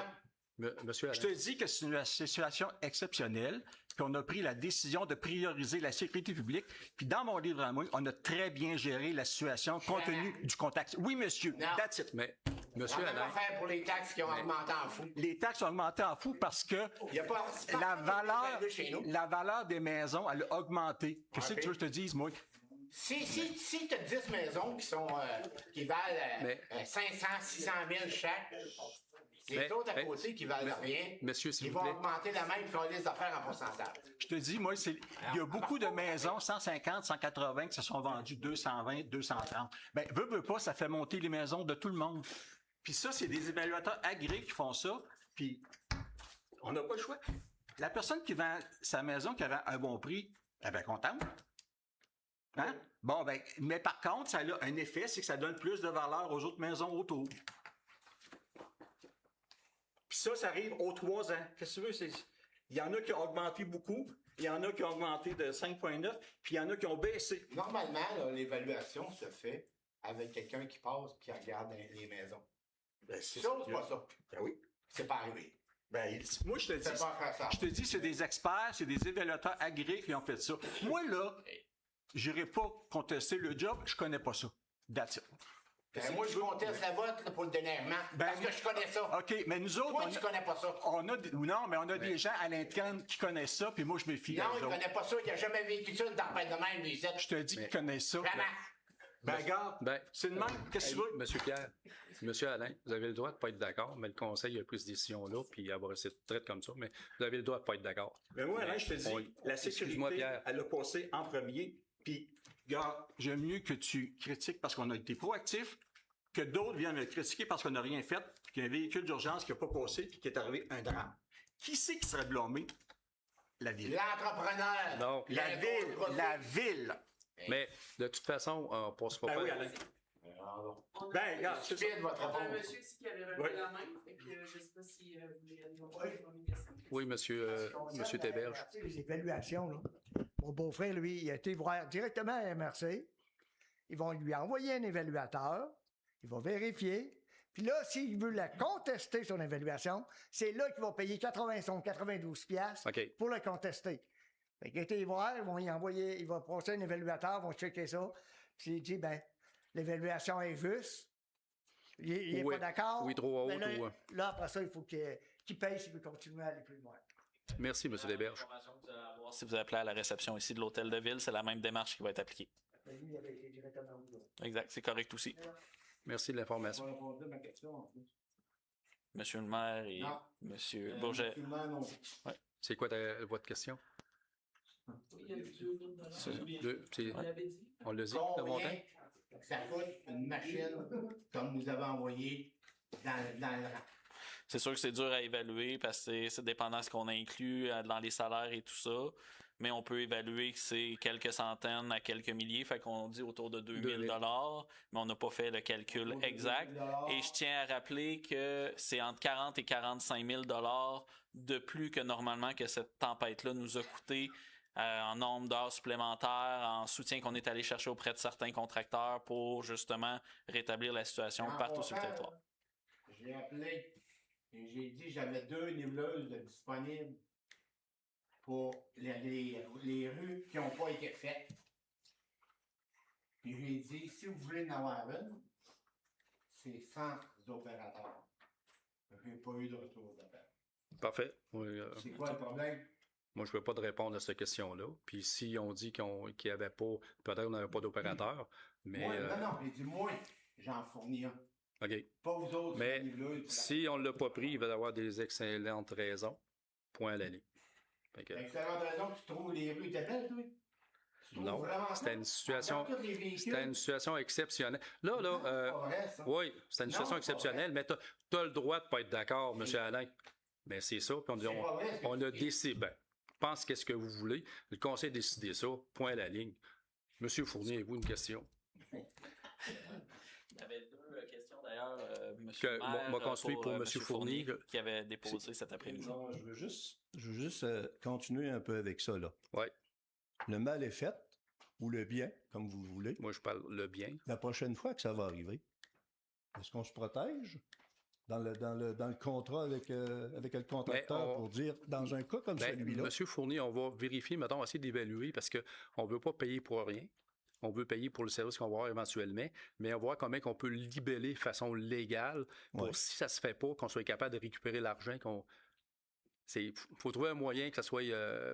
Monsieur Alain. Je te dis que c'est une situation exceptionnelle, puis on a pris la décision de prioriser la sécurité publique, puis dans mon livre à moi, on a très bien géré la situation compte tenu du contexte. Oui, monsieur, that's it. Mais, monsieur Alain. On va faire pour les taxes qui ont augmenté en fou. Les taxes ont augmenté en fou parce que la valeur des maisons, elle a augmenté. Qu'est-ce que tu veux que je te dise, moi? Si tu as 10 maisons qui valent 500, 600 000 chaque, les autres à côté qui valent rien, monsieur, s'il ils vous vont plaît. augmenter la même police d'affaires en pourcentage. Je te dis, moi, il y a beaucoup de maisons, 150, 180, qui se sont vendues 220, 230. Ben, veux pas, ça fait monter les maisons de tout le monde. Puis ça, c'est des évaluateurs agréés qui font ça, puis on n'a pas le choix. La personne qui vend sa maison, qui avait un bon prix, elle est bien contente. Hein? Bon, ben, mais par contre, ça a un effet, c'est que ça donne plus de valeur aux autres maisons autour. Puis ça arrive aux 3 ans. Qu'est-ce que tu veux? Il y en a qui ont augmenté beaucoup, il y en a qui ont augmenté de 5,9, puis il y en a qui ont baissé. Normalement, là, l'évaluation se fait avec quelqu'un qui passe et qui regarde les maisons. Ben, c'est pas ça. Ben oui. C'est pas arrivé. Ben, moi, je te dis, c'est des experts, c'est des évaluateurs agréés qui ont fait ça. Moi, là, j'irai pas contester le job, je connais pas ça. That's it. Ben, moi, je conteste la vote là, pour le déneigement, parce que je connais ça. OK, mais nous autres... Toi, tu connais pas ça. Non, mais on a des gens à l'interne qui connaissent ça, puis moi, je me fie à eux Non, il connaît pas ça, il a jamais vécu ça, une tempête de même, lui. Je te dis qu'ils connaissent ça. Vraiment. Ben, regarde, c'est le même. Qu'est-ce que tu veux? Monsieur Pierre, Monsieur Alain, vous avez le droit de ne pas être d'accord, mais le Conseil a pris cette décision-là, puis elle va rester traite comme ça, mais vous avez le droit de ne pas être d'accord. Mais moi, Alain, je te dis, la sécurité, elle a passé en premier, puis, regarde, j'aime mieux que tu critiques parce qu'on a été proactif, que d'autres viennent me critiquer parce qu'on n'a rien fait, qu'il y a un véhicule d'urgence qui n'a pas passé, puis qui est arrivé un drame. Qui c'est qui serait blâmé? La ville. L'entrepreneur. Non. La ville. Mais de toute façon, on ne passe pas. Ben oui, Alain. Ben, regarde, c'est ça. Un monsieur ici qui avait levé la main, et puis je ne sais pas si vous voulez répondre une question. Oui, monsieur Théberge. Les évaluations, là. Mon beau-frère, lui, il a été voir directement à MRC. Ils vont lui envoyer un évaluateur. Il va vérifier. Puis là, s'il veut la contester, son évaluation, c'est là qu'ils vont payer 92 piastres pour la contester. Fait qu'il a été voir, ils vont y envoyer, il va passer un évaluateur, ils vont checker ça. Puis il dit, ben, l'évaluation est juste. il n'est Oui. pas d'accord. Oui, trop mais haute là, ou- là, après ça, il faut qu'il paye s'il veut continuer à aller plus loin. Merci, M. Desberges. L'information que vous allez avoir, si vous appelez à la réception ici de l'hôtel de ville, c'est la même démarche qui va être appliquée. Mais lui, il avait été directement au bureau. Exact, c'est correct aussi. Merci de l'information. Monsieur le maire et Non. Monsieur Bourget. Ouais. C'est quoi votre question? Il y a 2 000 On l'a dit, le montant? Combien ça coûte une machine comme vous avez envoyé dans le rang? C'est sûr que c'est dur à évaluer parce que c'est dépendant de ce qu'on a inclus dans les salaires et tout ça. Mais on peut évaluer que c'est quelques centaines à quelques milliers. Fait qu'on dit autour de 2 000 $, mais on n'a pas fait le calcul exact. Et je tiens à rappeler que c'est entre 40 et 45 000 $ de plus que normalement que cette tempête-là nous a coûté en nombre d'heures supplémentaires, en soutien qu'on est allé chercher auprès de certains contracteurs pour justement rétablir la situation partout sur le territoire. J'ai appelé et j'ai dit que j'avais 2 niveleuses disponibles pour les rues qui n'ont pas été faites. Puis j'ai dit, si vous voulez en avoir une, c'est sans opérateur. Je n'ai pas eu de retour d'appel. Parfait. Oui, C'est quoi le problème? moi, je ne veux pas de répondre à cette question-là. Puis si on dit qu'il n'y avait pas, peut-être qu'on n'avait pas d'opérateur, mais... Moi, non, j'ai dit, moi, j'en fournis un. OK. Pas vous autres. Mais si on ne l'a pas pris, il va y avoir des excellentes raisons. Point à la ligne. Fait que- Excellente raison que tu trouves les rues étaient belles, toi. Tu trouves Non, vraiment ça? c'était une situation, Regarde tous les véhicules. c'était une situation exceptionnelle. Là, Non, c'est pas vrai, ça. oui, c'était une Non, situation c'est pas exceptionnelle, mais tu as le droit de ne pas être d'accord, M. Alain. Mais c'est ça, puis on dit, C'est pas vrai, ce que on tu a dis. décidé, pense qu'est-ce que vous voulez. Le conseil a décidé ça, point à la ligne. Monsieur Fournier, avez-vous une question? Il y avait 2 questions d'ailleurs, Que M. le maire, m'a construit pour Monsieur M. Fournier, là. qui avait déposé cet après-midi. Non, je veux juste continuer un peu avec ça, là. Oui. Le mal est fait, ou le bien, comme vous voulez. Moi, je parle le bien. La prochaine fois que ça va arriver, est-ce qu'on se protège dans le contrat avec le contracteur pour dire, dans un cas comme celui-là... Monsieur Fournier, on va vérifier, mettons, on va essayer d'évaluer parce qu'on ne veut pas payer pour rien. On veut payer pour le service qu'on va avoir éventuellement, mais on va voir comment on peut le libeller de façon légale pour, si ça ne se fait pas, qu'on soit capable de récupérer l'argent. Il faut trouver un moyen que ça soit,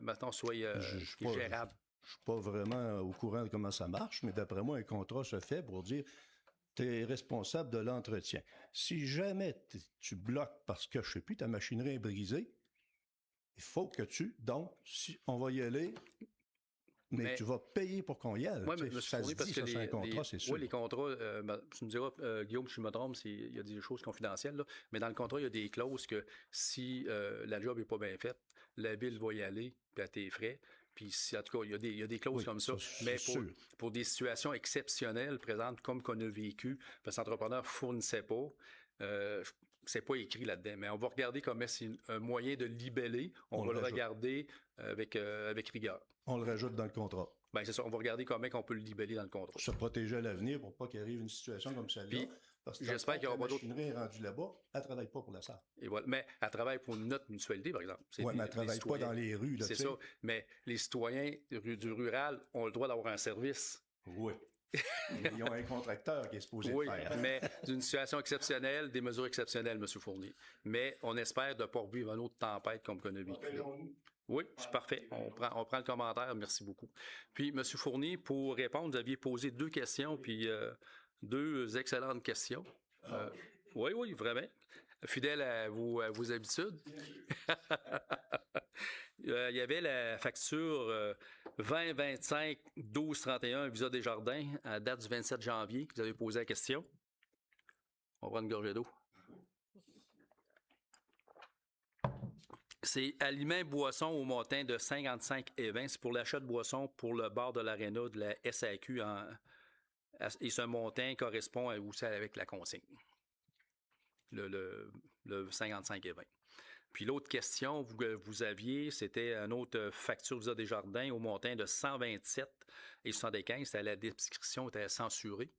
maintenant, soit gérable. Je suis pas vraiment au courant de comment ça marche, mais d'après moi, un contrat se fait pour dire tu es responsable de l'entretien. Si jamais tu bloques parce que, je sais plus, ta machinerie est brisée, il faut que donc, si on va y aller, mais tu vas payer pour qu'on y aille. Oui, mais Tu sais, M. ça Fournier, se parce dit, que ça, c'est un contrat, c'est sûr. Oui, les contrats, tu me diras, Guillaume, si je me trompe, il y a des choses confidentielles, là, mais dans le contrat, il y a des clauses que si la job n'est pas bien faite, la ville va y aller, puis à tes frais. Puis, en tout cas, il y a des clauses comme ça. Mais pour des situations exceptionnelles, présentes, comme qu'on a vécu, parce que l'entrepreneur ne fournissait pas, c'est pas écrit là-dedans. Mais on va regarder comment c'est un moyen de libeller. On va le regarder avec rigueur. On le rajoute dans le contrat. Bien, c'est ça. On va regarder comment on peut le libeller dans le contrat. Se protéger à l'avenir pour pas qu'il arrive une situation comme celle-là. Parce que j'espère qu'il y aura pas d'autres. La machinerie est rendue là-bas, elle ne travaille pas pour la SAR. Et voilà. Mais elle travaille pour notre mutualité, par exemple. Oui, mais elle ne travaille pas dans les rues. C'est ça. Mais les citoyens du rural ont le droit d'avoir un service. Oui. Ils ont un contracteur qui est supposé le faire. Mais d'une situation exceptionnelle, des mesures exceptionnelles, M. Fournier. Mais on espère de ne pas revivre une autre tempête comme qu'on a vécu. Oui, c'est parfait. On prend le commentaire. Merci beaucoup. Puis, M. Fournier, pour répondre, vous aviez posé 2 questions, puis 2 excellentes questions. Oui, vraiment. Fidèle à vos habitudes. Il y avait la facture 2025-12-31 Visa Desjardins à date du 27 janvier. Vous avez posé la question. On va prendre une gorgée d'eau. C'est aliments boissons au montant de 55,20. C'est pour l'achat de boissons pour le bar de l'aréna de la SAQ. Et ce montant correspond aussi avec la consigne. Le 55,20. Puis l'autre question que vous aviez, c'était une autre facture Visa Desjardins au montant de 127,75. C'était la description était censurée.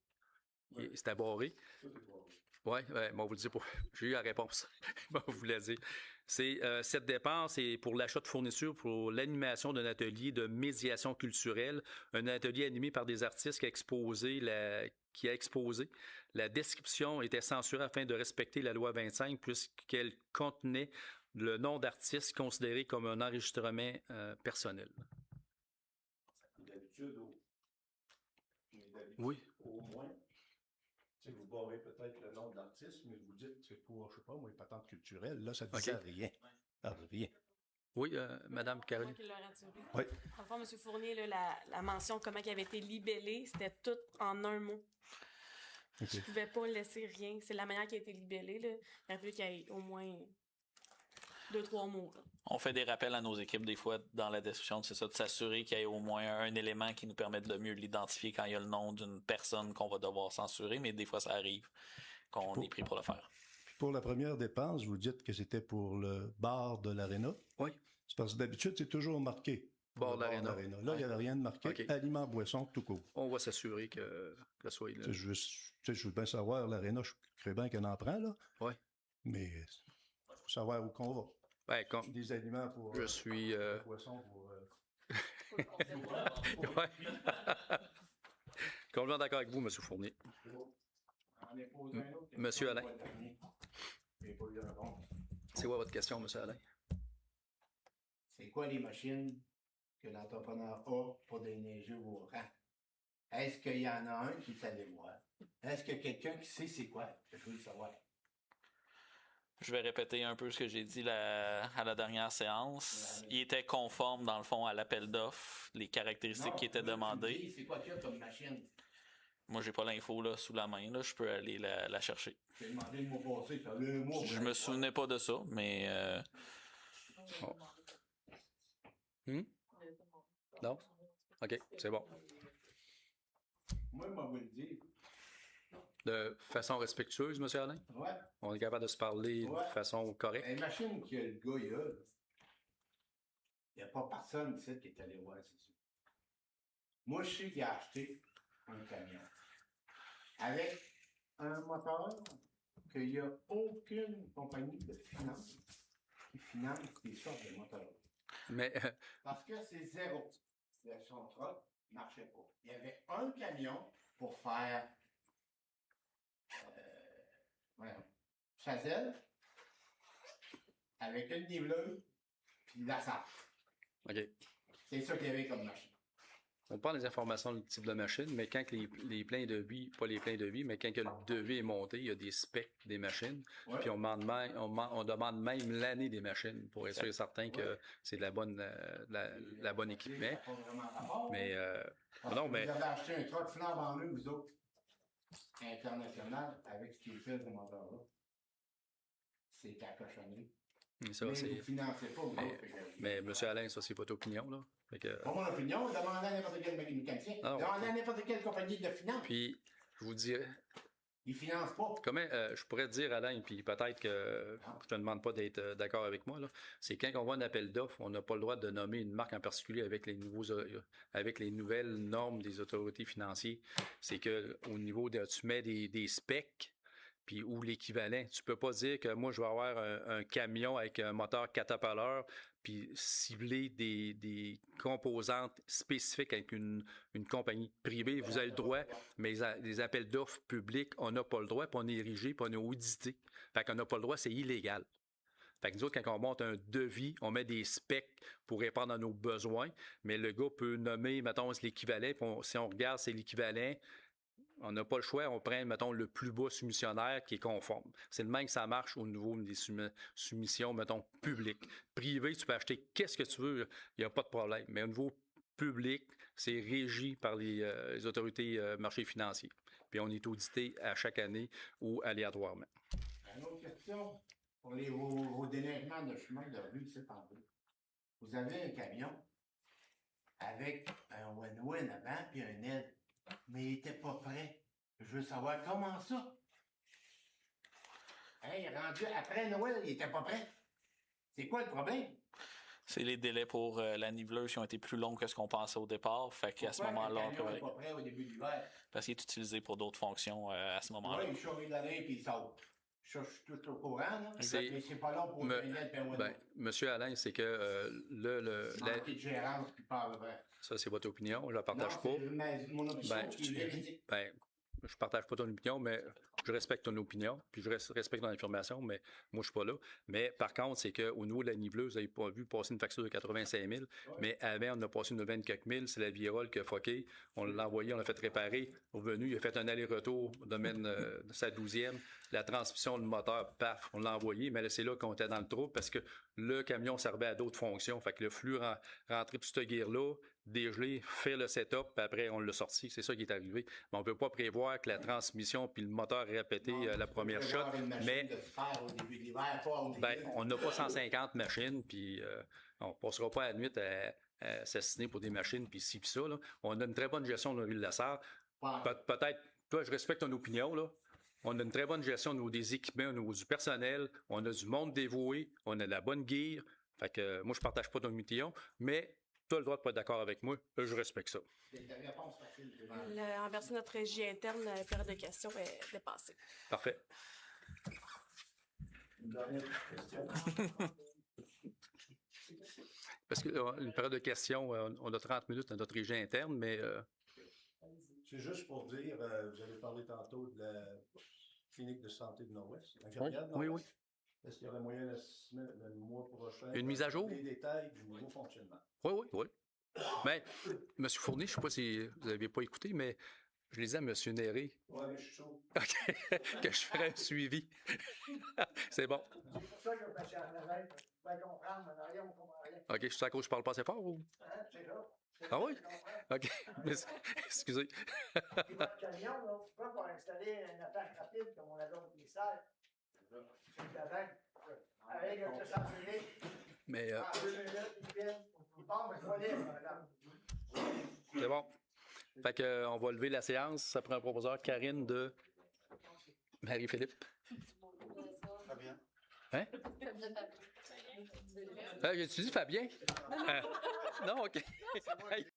Ouais. C'était barré. Oui, bon, vous le dites, j'ai eu la réponse. Vous la dire. Cette dépense est pour l'achat de fournitures pour l'animation d'un atelier de médiation culturelle, un atelier animé par des artistes qui a exposé qui a exposé. La description était censurée afin de respecter la loi 25 puisqu'elle contenait le nom d'artiste considéré comme un enregistrement personnel. D'habitude, Oui. au moins, vous barrez peut-être le nom de l'artiste, mais vous dites que c'est pour, je sais pas, moi, une patente culturelle. Là, ça ne disait rien. Rien. Oui, Madame Caroline. Oui. Dans le fond, M. Fournier, là, la mention, comment il avait été libellé, c'était tout en un mot. Okay. Je ne pouvais pas laisser rien. C'est la manière qui a été libellée. Là. Il a fallu qu'il y ait au moins 2-3 mots. Là. On fait des rappels à nos équipes des fois dans la description, c'est ça, de s'assurer qu'il y ait au moins un élément qui nous permette de mieux l'identifier quand il y a le nom d'une personne qu'on va devoir censurer, mais des fois ça arrive qu'on est pris pour le faire. Pour la première dépense, vous dites que c'était pour le bar de l'Arena. Oui. C'est parce que d'habitude, c'est toujours marqué. Bar de l'Arena. Là, il n'y avait rien de marqué. Okay. Aliments, boissons, tout court. On va s'assurer que ça soit là. Je veux bien savoir, l'Arena, je crée bien qu'on en prend, là. Oui. Mais il faut savoir où qu'on va. Ben, des aliments pour... Je suis... poissons pour... Ouais. Complètement d'accord avec vous, M. Fournier. Monsieur Alain. C'est quoi votre question, M. Alain? C'est quoi les machines que l'entrepreneur a pour déneiger vos rangs? Est-ce qu'il y en a un qui est allé voir? Est-ce qu'il y a quelqu'un qui sait c'est quoi? Je veux le savoir. Je vais répéter un peu ce que j'ai dit à la dernière séance. Il était conforme, dans le fond, à l'appel d'offres, les caractéristiques qui étaient demandées. C'est quoi qu'il y a comme machine? Moi, j'ai pas l'info là, sous la main. Là. Je peux aller la chercher. J'ai demandé le mois passé, ça fait le mois. Je me souvenais pas de ça, mais... Oh. Non? OK, c'est bon. Moi, je vais vous le dire. De façon respectueuse, M. Alain? Ouais. On est capable de se parler de façon correcte? La machine que le gars il n'y a pas personne ici qui est allé voir, c'est sûr. Moi, je sais qu'il a acheté un camion avec un moteur qu'il n'y a aucune compagnie de finance qui finance des sortes de moteurs. Mais... Parce que c'est zéro. Son truck ne marchait pas. Il y avait un camion pour faire Chazelle avec une niveleuse puis de la salle. OK. C'est ça qu'il y avait comme machine. On prend les informations du type de machine, mais quand les pleins de vie, pas les pleins de vie, mais quand le devis est monté, il y a des specs des machines, puis on demande même l'année des machines pour être sûr et certain que c'est de la bonne équipement. Mais non, mais... Vous avez acheté un truck flambant neuf, vous autres, international, avec ce qui est fait de ce moteur-là. C'est ta cochonnerie. Ça, mais vous ne financez pas, vous autres. Mais M. Alain, ça, c'est votre opinion, là. Pas mon opinion, demandez à n'importe quel mécanicien. Demandez à n'importe quelle compagnie de finance. Puis, je vous dirais... Ils financent pas. Comment je pourrais te dire, Alain, puis peut-être que je te demande pas d'être d'accord avec moi, là, c'est quand on voit un appel d'offres, on n'a pas le droit de nommer une marque en particulier avec les nouvelles normes des autorités financières. C'est que au niveau de... Tu mets des specs, puis ou l'équivalent. Tu peux pas dire que moi, je vais avoir un camion avec un moteur catapaleur, puis cibler des composantes spécifiques avec une compagnie privée. Vous avez le droit, mais les appels d'offres publics, on n'a pas le droit, puis on est érigé, puis on est audité. Fait qu'on n'a pas le droit, c'est illégal. Fait que nous autres, quand on monte un devis, on met des specs pour répondre à nos besoins, mais le gars peut nommer, mettons, l'équivalent, puis si on regarde, c'est l'équivalent, on n'a pas le choix, on prend, mettons, le plus bas soumissionnaire qui est conforme. C'est le même que ça marche au niveau des soumissions, mettons, publiques. Privé, tu peux acheter qu'est-ce que tu veux, il n'y a pas de problème. Mais au niveau public, c'est régi par les autorités marchés financiers. Puis on est audité à chaque année ou aléatoirement. Une autre question pour vos déneigements de chemin de rue, c'est en deux. Vous avez un camion avec un win-win avant puis un aide. Mais il n'était pas prêt. Je veux savoir comment ça. Hey, rendu après Noël, il n'était pas prêt. C'est quoi le problème? C'est les délais pour la niveleuse qui ont été plus longs que ce qu'on pensait au départ. Fait qu'à ce moment-là, on n'est pas prêt au début de l'hiver? Parce qu'il est utilisé pour d'autres fonctions à ce moment-là. Oui, il charrie de l'année puis il sort. Je suis tout au courant, là. Mais c'est pas long pour Monsieur Alain, c'est que la de gérance qui parle vrai. Ça, c'est votre opinion, je la partage pas. Mon opinion, je partage pas ton opinion, mais je respecte ton opinion, puis je respecte ton information, mais moi, je suis pas là. Mais par contre, c'est qu'au niveau de la niveleuse, vous n'avez pas vu passer une facture de 85 000, mais avant, on a passé une de 24 000, c'est la Virole qui a foqué, on l'a envoyé, on l'a fait réparer, revenu, il a fait un aller-retour, domaine de sa 12e, la transmission, le moteur, paf, on l'a envoyé, mais là, c'est là qu'on était dans le trou, parce que le camion servait à d'autres fonctions, fait que le flux rentrait tout ce gear-là, dégelé, faire le setup, puis après, on l'a sorti. C'est ça qui est arrivé. Mais on ne peut pas prévoir que la transmission puis le moteur répété la première shot. Mais on n'a pas 150 machines, puis on ne passera pas la nuit à s'assiner pour des machines, puis ci, puis ça. Là. On a une très bonne gestion de la ville de la Sarre. Peut-être, toi, je respecte ton opinion, là. On a une très bonne gestion au niveau des équipements, au niveau du personnel. On a du monde dévoué. On a de la bonne gear. Fait que moi, je ne partage pas ton opinion, mais tu as le droit de ne pas être d'accord avec moi, je respecte ça. En version de notre régie interne, la période de questions est dépassée. Parfait. Une dernière question. Parce qu'une période de questions, on a 30 minutes dans notre régie interne, mais... C'est juste pour dire, vous avez parlé tantôt de la clinique de santé de Nord-Ouest. Oui. Est-ce qu'il y aurait moyen le mois prochain une mise à jour? Les détails du nouveau fonctionnement. Oui. Mais, M. Fournier, je ne sais pas si vous n'avez pas écouté, mais je les ai à M. Néré. Oui, mais je suis chaud. OK, que je ferai un suivi. C'est bon. C'est pour ça que je me suis en avant, pour pouvoir comprendre, mais rien, on comprend rien. OK, je suis à cause que je parle pas assez fort ou? C'est ça. Ah oui? OK. Excusez. Puis votre camion, là, tu peux pas installer une attache rapide comme on avait au ministère. C'est d'avant. Avec un 200 minutes. Mais. En 2 minutes, il part, mais je vais lire, madame. C'est bon. Fait que, on va lever la séance. Ça prend un proposeur, Karine de Marie-Philippe. Fabien. Hein? J'ai-tu dit Fabien? Non, OK.